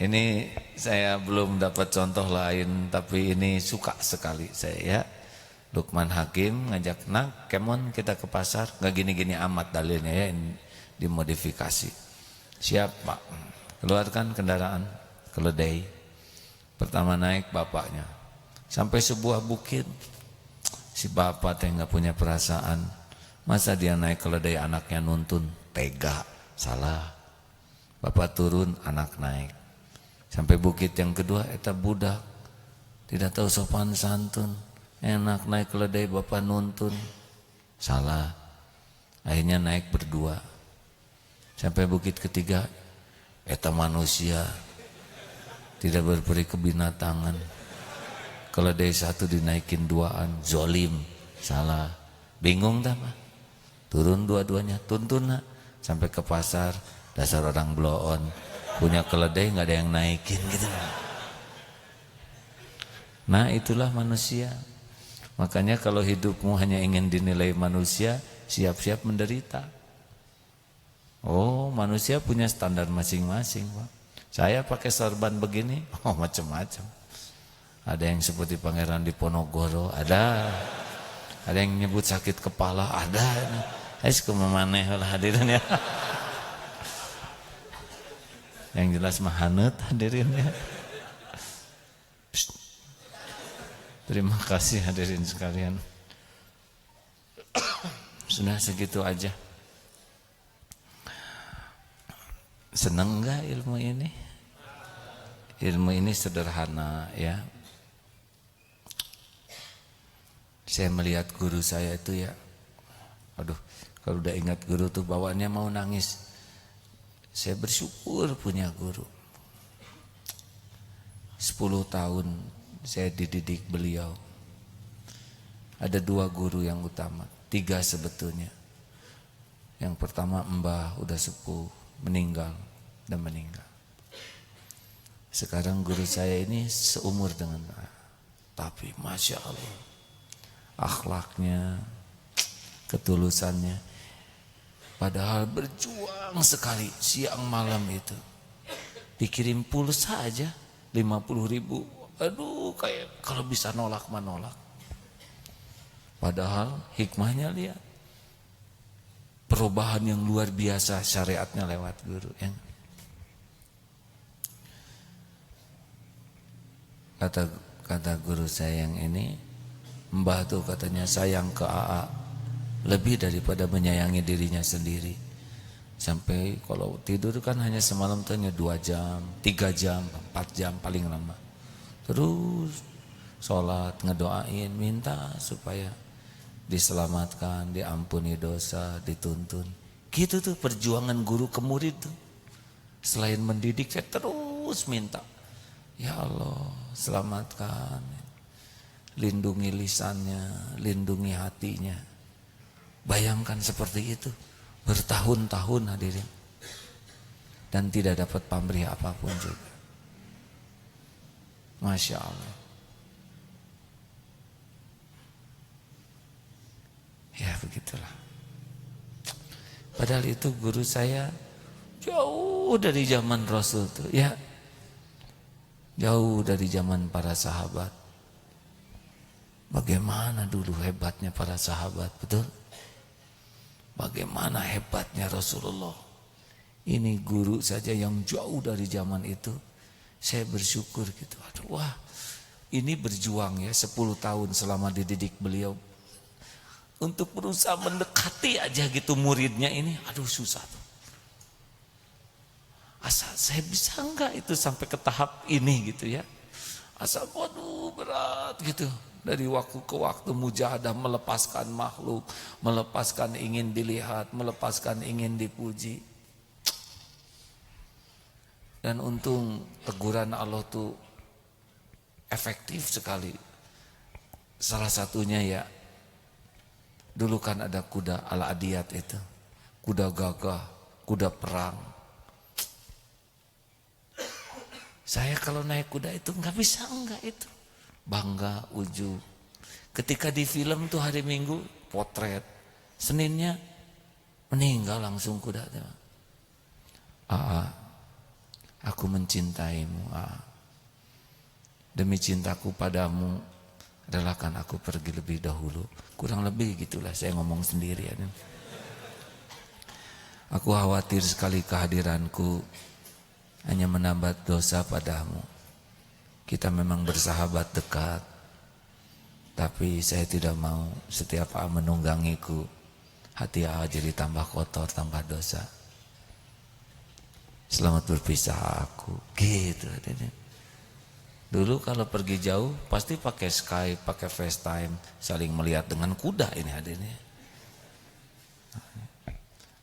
Ini saya belum dapat contoh lain, tapi ini suka sekali saya ya. Luqman Hakim ngajak, nak, kemon kita ke pasar. Gak gini-gini amat dalilnya ya, ini dimodifikasi. Siap pak, keluarkan kendaraan, keledai. Pertama naik bapaknya, sampai sebuah bukit. Si bapak teh gak punya perasaan. Masa dia naik keledai anaknya nuntun, tega, salah. Bapak turun, anak naik. Sampai bukit yang kedua, eta budak, tidak tahu sopan santun, enak naik keledai bapak nuntun, salah. Akhirnya naik berdua. Sampai bukit ketiga, eta manusia, tidak berperi kebinatangan. Keledai satu dinaikin duaan, zolim, salah. Bingung dah mah. Turun dua-duanya, tuntun nak. Sampai ke pasar, dasar orang bloon. Punya keledai nggak ada yang naikin gitu. Nah itulah manusia. Makanya kalau hidupmu hanya ingin dinilai manusia, siap-siap menderita. Oh manusia punya standar masing-masing Pak. Saya pakai sorban begini, oh macam-macam. Ada yang seperti Pangeran Diponegoro, ada yang nyebut sakit kepala, ada. Ais kumamaneh lah hadirin ya. Yang jelas mah haneut hadirin ya. Psst. Terima kasih hadirin sekalian. Sudah segitu aja. Seneng enggak ilmu ini? Ilmu ini sederhana ya. Saya melihat guru saya itu ya, aduh kalau udah ingat guru tuh bawaannya mau nangis. Saya bersyukur punya guru. 10 tahun saya dididik beliau. Ada 2 guru yang utama, 3 sebetulnya. Yang pertama Mbah udah sepuh, meninggal dan meninggal. Sekarang guru saya ini seumur dengan saya. Tapi Masya Allah, akhlaknya, ketulusannya. Padahal berjuang sekali siang malam itu. Dikirim pulsa aja 50.000. Aduh kayak kalau bisa nolak menolak. Padahal hikmahnya lihat. Perubahan yang luar biasa syariatnya lewat guru. Kata guru saya yang ini, Mbah tuh katanya sayang ke AA lebih daripada menyayangi dirinya sendiri. Sampai kalau tidur kan hanya semalam tanya 2 jam, 3 jam, 4 jam paling lama. Terus sholat, ngedoain, minta supaya diselamatkan, diampuni dosa, dituntun. Gitu tuh perjuangan guru ke murid tuh. Selain mendidik saya terus minta, ya Allah selamatkan, lindungi lisannya, lindungi hatinya. Bayangkan seperti itu bertahun-tahun hadirin, dan tidak dapat pamrih apapun juga. Masya Allah. Ya begitulah. Padahal itu guru saya jauh dari zaman Rasul tuh ya, jauh dari zaman para sahabat. Bagaimana dulu hebatnya para sahabat, betul? Bagaimana hebatnya Rasulullah. Ini guru saja yang jauh dari zaman itu. Saya bersyukur gitu. Aduh, wah, ini berjuang ya 10 tahun selama dididik beliau. Untuk berusaha mendekati aja gitu muridnya ini. Aduh susah tuh. Asal saya bisa enggak itu sampai ke tahap ini gitu ya. Asal waduh berat gitu. Dari waktu ke waktu mujahadah melepaskan makhluk, melepaskan ingin dilihat, melepaskan ingin dipuji. Dan untung teguran Allah tuh efektif sekali. Salah satunya ya, dulu kan ada kuda al-adiyat itu, kuda gagah, kuda perang. Saya kalau naik kuda itu nggak bisa enggak itu. Bangga, ujub. Ketika di film tuh hari Minggu potret, Seninnya meninggal langsung kuda. Aku mencintaimu. Demi cintaku padamu, relakan aku pergi lebih dahulu. Kurang lebih gitulah saya ngomong sendiri. Aku khawatir sekali kehadiranku hanya menambah dosa padamu. Kita memang bersahabat dekat, tapi saya tidak mau setiap menunggangiku, hati jadi tambah kotor, tambah dosa. Selamat berpisah aku, gitu. Dulu kalau pergi jauh pasti pakai Skype, pakai FaceTime, saling melihat dengan kuda ini hadirnya.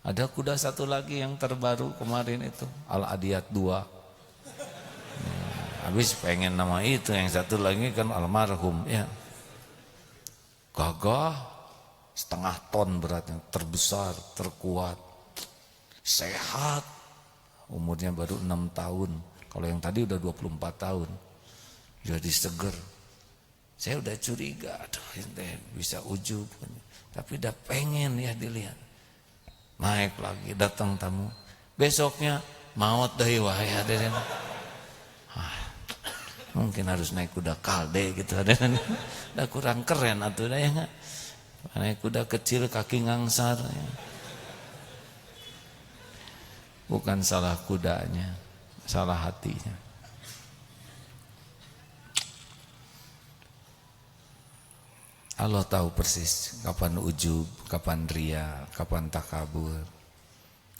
Ada kuda satu lagi yang terbaru kemarin itu, Al-Adiyat 2. Habis pengen nama itu, yang satu lagi kan almarhum ya. Gagah, setengah ton beratnya, terbesar, terkuat, sehat, umurnya baru 6 tahun. Kalau yang tadi udah 24 tahun, jadi seger. Saya udah curiga, aduh ini bisa ujub, tapi udah pengen ya dilihat. Naik lagi, datang tamu, besoknya maut dari wahaya dari. Mungkin harus naik kuda kalde gitu, udah kurang keren atuh ya nggak? Naik kuda kecil kaki ngangsar. Ya. Bukan salah kudanya, salah hatinya. Allah tahu persis kapan ujub, kapan ria, kapan takabur,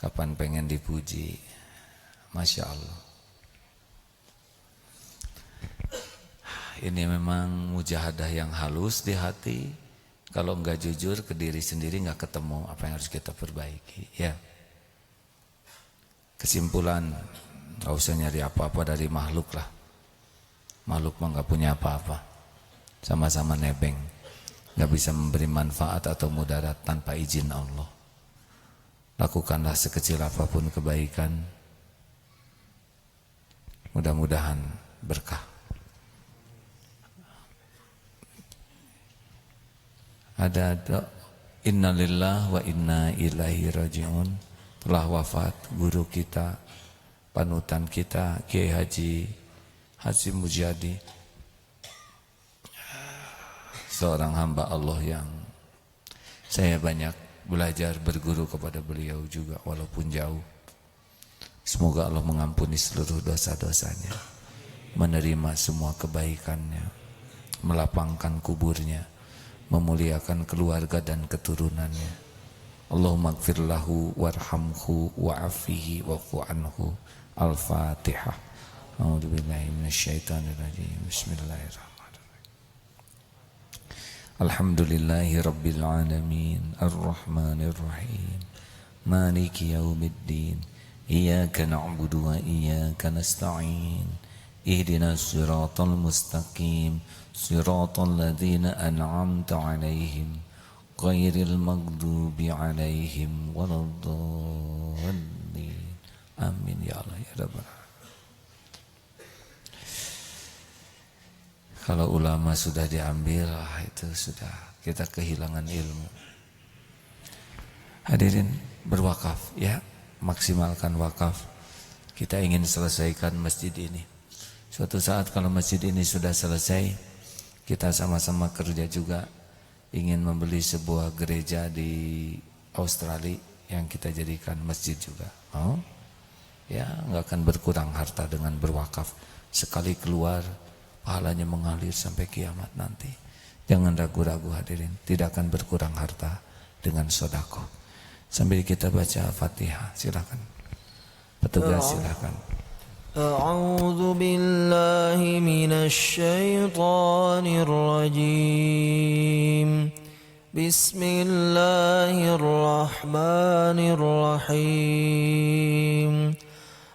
kapan pengen dipuji. Masya Allah. Ini memang mujahadah yang halus di hati. Kalau enggak jujur ke diri sendiri, enggak ketemu apa yang harus kita perbaiki. Ya. Kesimpulan, enggak usah nyari apa-apa dari makhluk lah. Makhluk mah enggak punya apa-apa. Sama-sama nebeng. Enggak bisa memberi manfaat atau mudarat tanpa izin Allah. Lakukanlah sekecil apapun kebaikan. Mudah-mudahan berkah. Ada innalillah wa inna ilaihi rajiun. Telah wafat guru kita, panutan kita, Kiai Haji Hasyim Mujadi, seorang hamba Allah yang saya banyak belajar berguru kepada beliau juga walaupun jauh. Semoga Allah mengampuni seluruh dosa-dosanya, menerima semua kebaikannya, melapangkan kuburnya, memuliakan keluarga dan keturunannya. Allahumma gfir lahu warhamhu wa'afihi wa'fu anhu. Al-Fatihah. A'udzubillahi minasyaitonirrajim. Bismillahirrahmanirrahim. Alhamdulillahi rabbil alamin, arrahmanir rahim, maliki yaumiddin. Iyyaka na'budu wa iyyaka nasta'in. Ihdinas siratal mustaqim. Siratal ladzina an'amta 'alaihim ghairil maghdubi 'alaihim waladdallin. Amin ya Allah ya Rabbal alamin. Kalau ulama sudah diambil, itu sudah kita kehilangan ilmu. Hadirin, berwakaf ya, maksimalkan wakaf. Kita ingin selesaikan masjid ini. Suatu saat kalau masjid ini sudah selesai, kita sama-sama kerja juga ingin membeli sebuah gereja di Australia yang kita jadikan masjid juga. Mau? Ya, enggak akan berkurang harta dengan berwakaf. Sekali keluar, pahalanya mengalir sampai kiamat nanti. Jangan ragu-ragu hadirin, tidak akan berkurang harta dengan sedekah. Sambil kita baca Fatihah, silakan. Petugas silakan. أعوذ بالله من الشيطان الرجيم بسم الله الرحمن الرحيم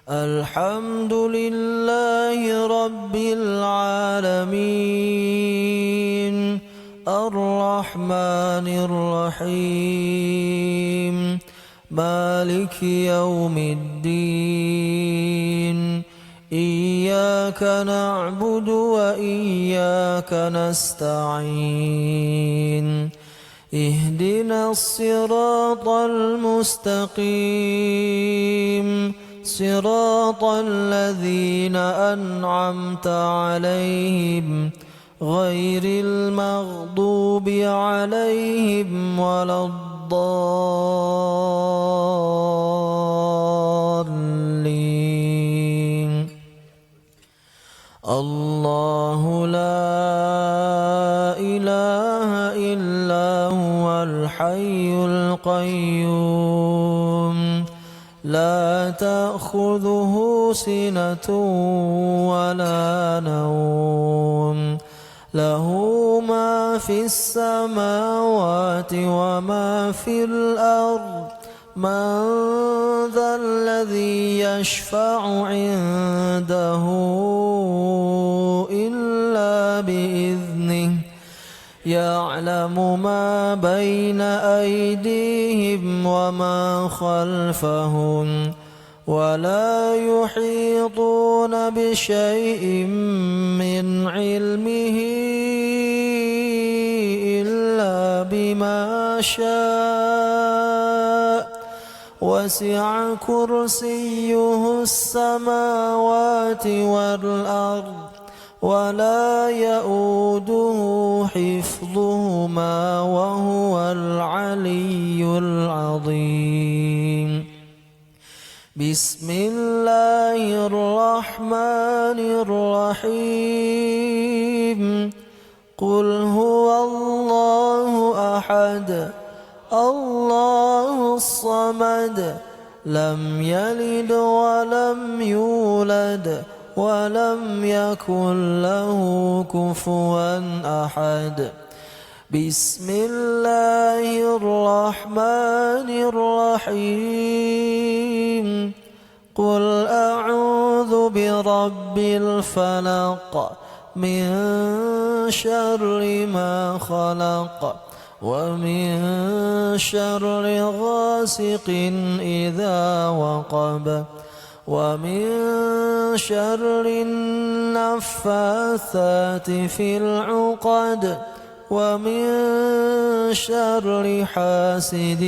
الحمد لله رب العالمين الرحمن الرحيم مالك يوم الدين إياك إياك نعبد وإياك نستعين اهدنا الصراط المستقيم صراط الذين أنعمت عليهم غير المغضوب عليهم ولا الضالين الله لا إله إلا هو الحي القيوم لا تأخذه سنة ولا نوم له ما في السماوات وما في الأرض من ذا الذي يشفع عنده إلا بإذنه يعلم ما بين أيديهم وما خلفهم ولا يحيطون بشيء من علمه إلا بما شاء وسع كرسيه السماوات والأرض ولا يؤوده حفظهما وهو العلي العظيم بسم الله الرحمن الرحيم قل هو الله أحد الله الصمد لم يلد ولم يولد ولم يكن له كفوا أحد بسم الله الرحمن الرحيم قل أعوذ برب الفلق من شر ما خلق ومن شر غاسق إذا وقب ومن شر النفاثات في العقد ومن شر حاسد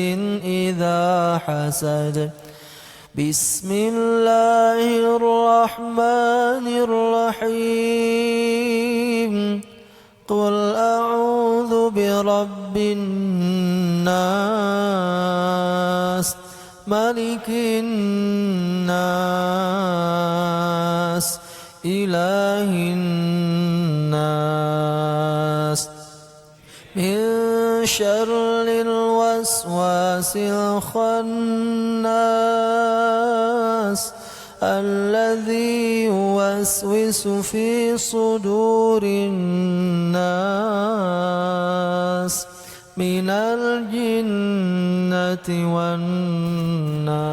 إذا حسد بسم الله الرحمن الرحيم قل أعوذ برب الناس ملك الناس إله الناس من شر الوسواس الخناس الذي يوسوس في صدور الناس من الجنة والناس.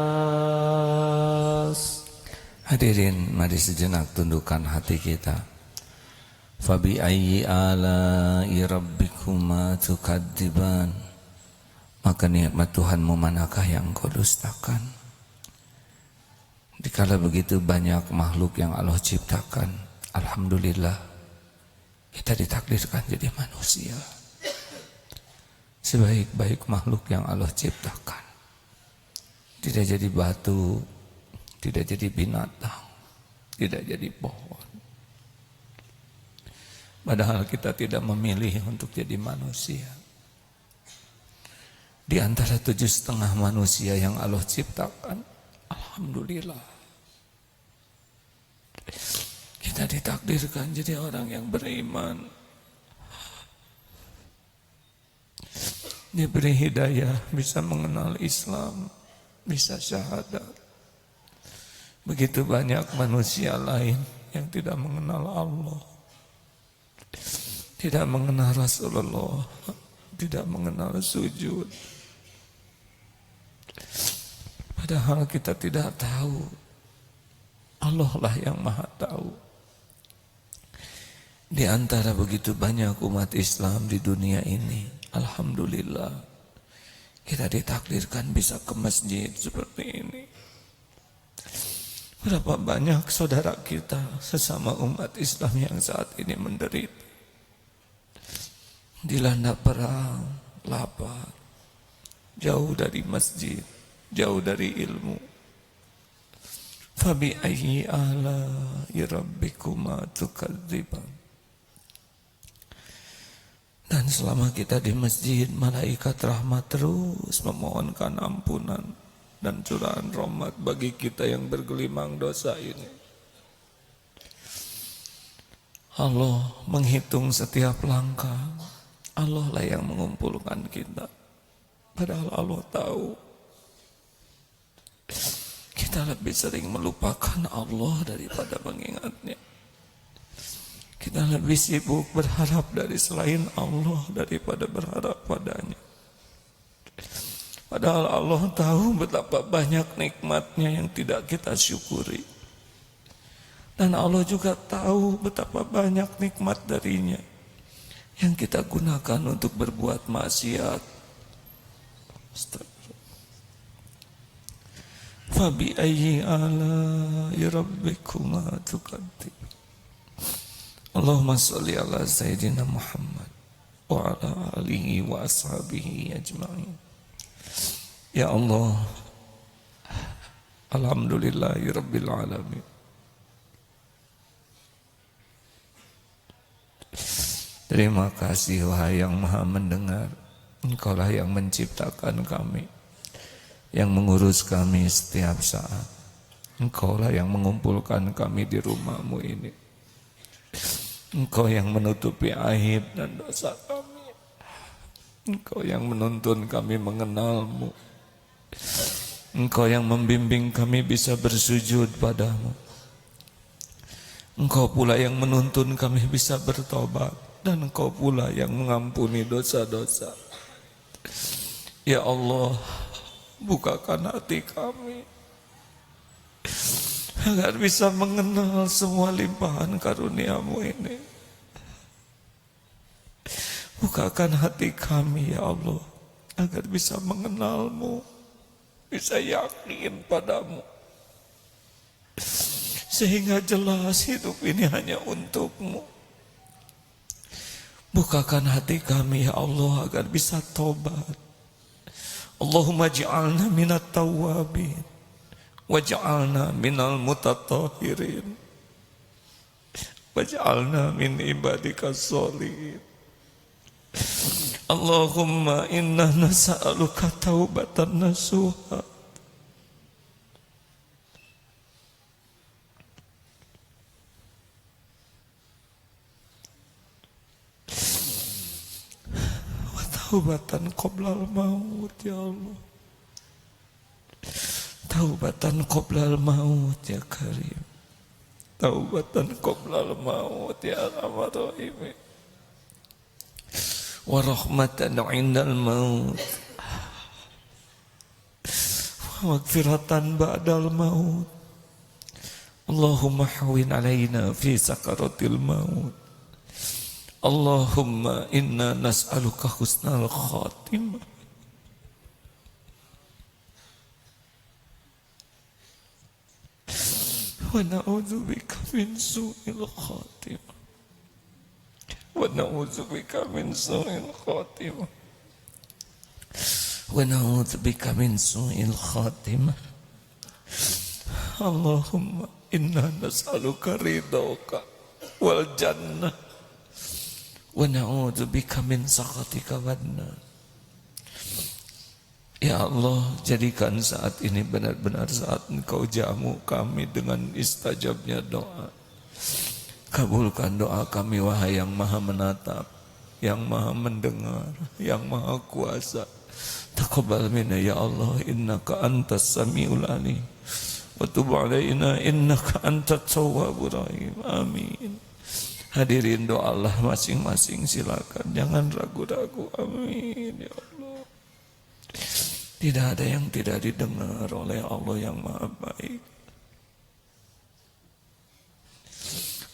Hadirin, mari sejenak tundukkan hati kita. Fabi ayyi ala'i rabbikuma tukadziban. Maka nikmat Tuhanmu manakah yang kau dustakan? Dikala begitu banyak makhluk yang Allah ciptakan, alhamdulillah kita ditakdirkan jadi manusia. Sebaik-baik makhluk yang Allah ciptakan. Tidak jadi batu, tidak jadi binatang, tidak jadi pohon. Padahal kita tidak memilih untuk jadi manusia. Di antara 7,5 manusia yang Allah ciptakan, alhamdulillah, kita ditakdirkan jadi orang yang beriman, diberi hidayah, bisa mengenal Islam, bisa syahadat. Begitu banyak manusia lain yang tidak mengenal Allah, tidak mengenal Rasulullah, tidak mengenal sujud. Padahal kita tidak tahu, Allah lah yang maha tahu. Di antara begitu banyak umat Islam di dunia ini, alhamdulillah, kita ditakdirkan bisa ke masjid seperti ini. Berapa banyak saudara kita sesama umat Islam yang saat ini menderita, dilanda perang, lapar, jauh dari masjid, jauh dari ilmu. Fabi ayyi ala'i rabbikuma tukadziban. Dan selama kita di masjid, malaikat rahmat terus memohonkan ampunan dan curahan rahmat bagi kita yang bergelimang dosa ini. Allah menghitung setiap langkah. Allah lah yang mengumpulkan kita. Padahal Allah tahu kita lebih sering melupakan Allah daripada mengingatnya. Kita lebih sibuk berharap dari selain Allah daripada berharap padanya. Padahal Allah tahu betapa banyak nikmatnya yang tidak kita syukuri. Dan Allah juga tahu betapa banyak nikmat darinya yang kita gunakan untuk berbuat maksiat. Fabi ayyi ala'i rabbikuma tukadzib. Allahumma sholli ala Sayyidina Muhammad wa ala alihi wa ashabihi ajma'in. Ya Allah, alhamdulillahirabbil alamin. Terima kasih wahai yang maha mendengar. Engkaulah yang menciptakan kami, yang mengurus kami setiap saat. Engkaulah yang mengumpulkan kami di rumahmu ini. Engkau yang menutupi aib dan dosa kami. Engkau yang menuntun kami mengenalmu. Engkau yang membimbing kami bisa bersujud padamu. Engkau pula yang menuntun kami bisa bertobat. Dan Engkau pula yang mengampuni dosa-dosa. Ya Allah, bukakan hati kami agar bisa mengenal semua limpahan karunia-Mu ini. Bukakan hati kami ya Allah agar bisa mengenal-Mu, bisa yakin padamu, sehingga jelas hidup ini hanya untuk-Mu. Bukakan hati kami ya Allah agar bisa tobat. Allahumma ja'alna minat tawwabin waj'alna minal mutatahhirin waj'alna min ibadika sholihin. Allahumma inna nas'aluka taubatan nasuha wa taubatan qoblal maut ya Allah. Taubatan qoblal maut ya Karim. Taubatan qoblal maut ya Arhamar Rahimin. Wa rahmatan 'indal maut. Wa maghfiratan ba'dal maut. Allahumma hawwin 'alaina fi sakaratil maut. Allahumma inna nas'aluka husnal khatimah. Wa na'udzubika min su'il khatimah. Wa na'udzubika min su'il khatimah. Wa na'udzubika min su'il khatimah. Allahumma inna nas'aluka ridhaka wal jannah. Wa na'udzubika min sakhatika wan nar. Ya Allah, jadikan saat ini benar-benar saat Engkau jamu kami dengan istajabnya doa. Kabulkan doa kami wahai yang maha menatap, yang maha mendengar, yang maha kuasa. Taqabbal minna ya Allah, innaka antas samiul alim. Wa tub alaina innaka antat tawwabur rahim. Amin. Hadirin doa Allah masing-masing silakan, jangan ragu-ragu. Amin ya Allah. Tidak ada yang tidak didengar oleh Allah yang maha baik.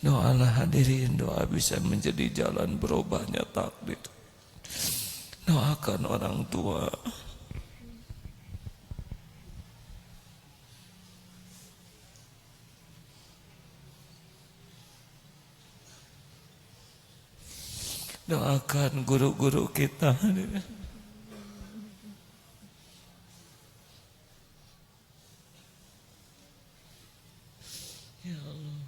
Doalah hadirin, doa bisa menjadi jalan berubahnya takdir. Doakan orang tua. Doakan guru-guru kita. Ya Allah.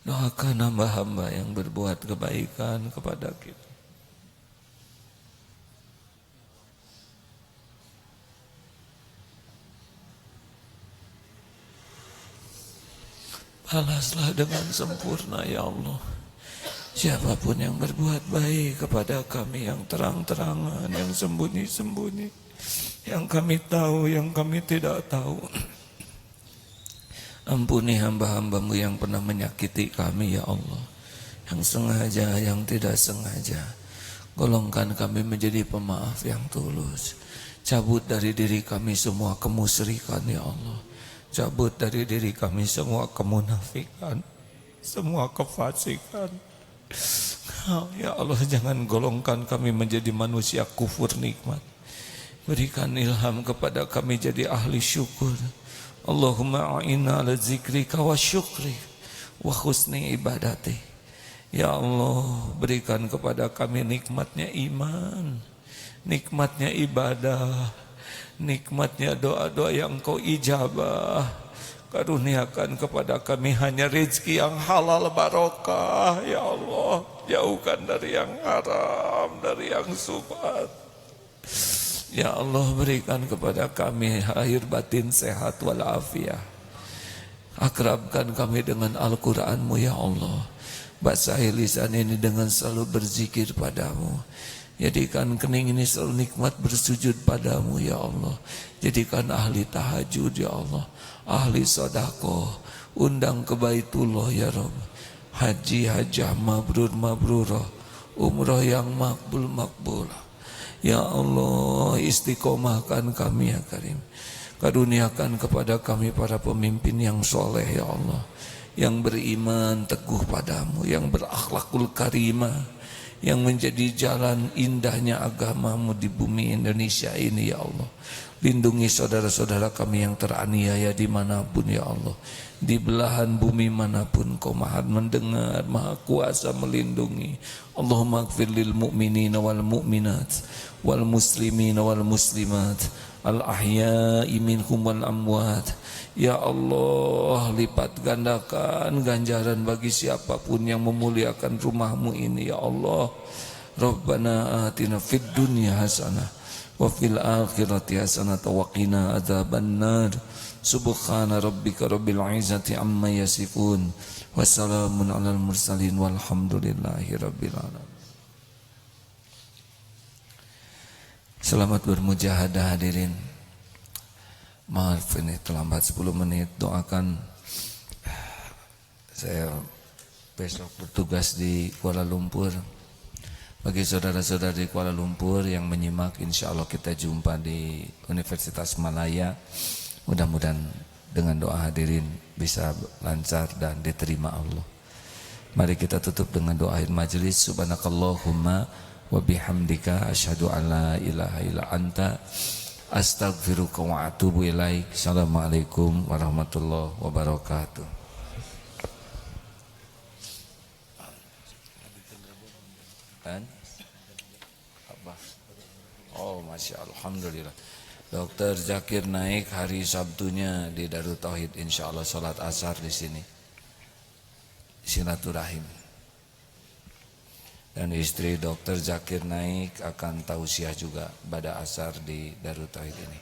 Doakan hamba-hamba yang berbuat kebaikan kepada kita. Balaslah dengan sempurna ya Allah. Siapapun yang berbuat baik kepada kami, yang terang-terangan, yang sembunyi-sembunyi, yang kami tahu, yang kami tidak tahu, ampuni hamba-hambamu yang pernah menyakiti kami ya Allah, yang sengaja, yang tidak sengaja. Golongkan kami menjadi pemaaf yang tulus. Cabut dari diri kami semua kemusyrikan ya Allah. Cabut dari diri kami semua kemunafikan, semua kefasikan. Ya Allah, jangan golongkan kami menjadi manusia kufur nikmat. Berikan ilham kepada kami jadi ahli syukur. Allahumma a'inna ala zikrika wa syukri wa husni ibadati. Ya Allah, berikan kepada kami nikmatnya iman, nikmatnya ibadah, nikmatnya doa-doa yang Kau ijabah. Karuniakan kepada kami hanya rezeki yang halal barokah ya Allah. Jauhkan dari yang haram, dari yang subhat. Ya Allah, berikan kepada kami lahir batin sehat walafiat. Akrabkan kami dengan Al-Quran-Mu ya Allah. Basahi lisan ini dengan selalu berzikir padamu. Jadikan kening ini selalu nikmat bersujud padamu ya Allah. Jadikan ahli tahajud ya Allah, ahli sedekah, undang ke Baitullah ya Rabb. Haji hajah mabrur mabrurah, umrah yang makbul makbulah. Ya Allah, istiqomahkan kami ya Karim. Karuniakan kepada kami para pemimpin yang soleh ya Allah, yang beriman teguh padamu, yang berakhlakul karimah, yang menjadi jalan indahnya agamamu di bumi Indonesia ini ya Allah. Lindungi saudara-saudara kami yang teraniaya dimanapun ya Allah. Di belahan bumi manapun Kau maha mendengar, maha kuasa melindungi. Allahumma ighfir lil mu'minina wal mu'minat, wal muslimina wal muslimat, al ahya'i minhum wal amwat. Ya Allah, lipat gandakan ganjaran bagi siapapun yang memuliakan rumahmu ini ya Allah. Rabbana atina fid dunya hasanah wa fil akhirati hasanah wa qina adzabannar. Subhana rabbika rabbil izzati amma yasifun, wassalamun alal mursalin walhamdulillahi rabbil alamin. Selamat bermujahadah hadirin. Maaf ini terlambat 10 menit. Doakan saya besok bertugas di Kuala Lumpur. Bagi saudara-saudara di Kuala Lumpur yang menyimak, insya Allah kita jumpa di Universitas Malaya. Mudah-mudahan dengan doa hadirin bisa lancar dan diterima Allah. Mari kita tutup dengan doa akhir majelis. Subhanakallahumma wa bihamdika asyhadu an la ilaha illa anta astaghfiruka wa atubu ilaik. Assalamualaikum warahmatullahi wabarakatuh. Oh, masya Allah, alhamdulillah. Dr. Zakir naik hari Sabtunya di Darut Tauhid, insya Allah sholat asar di sini. Silaturahim. Dan istri Dr. Zakir naik akan tausiah juga pada asar di Darut Tauhid ini.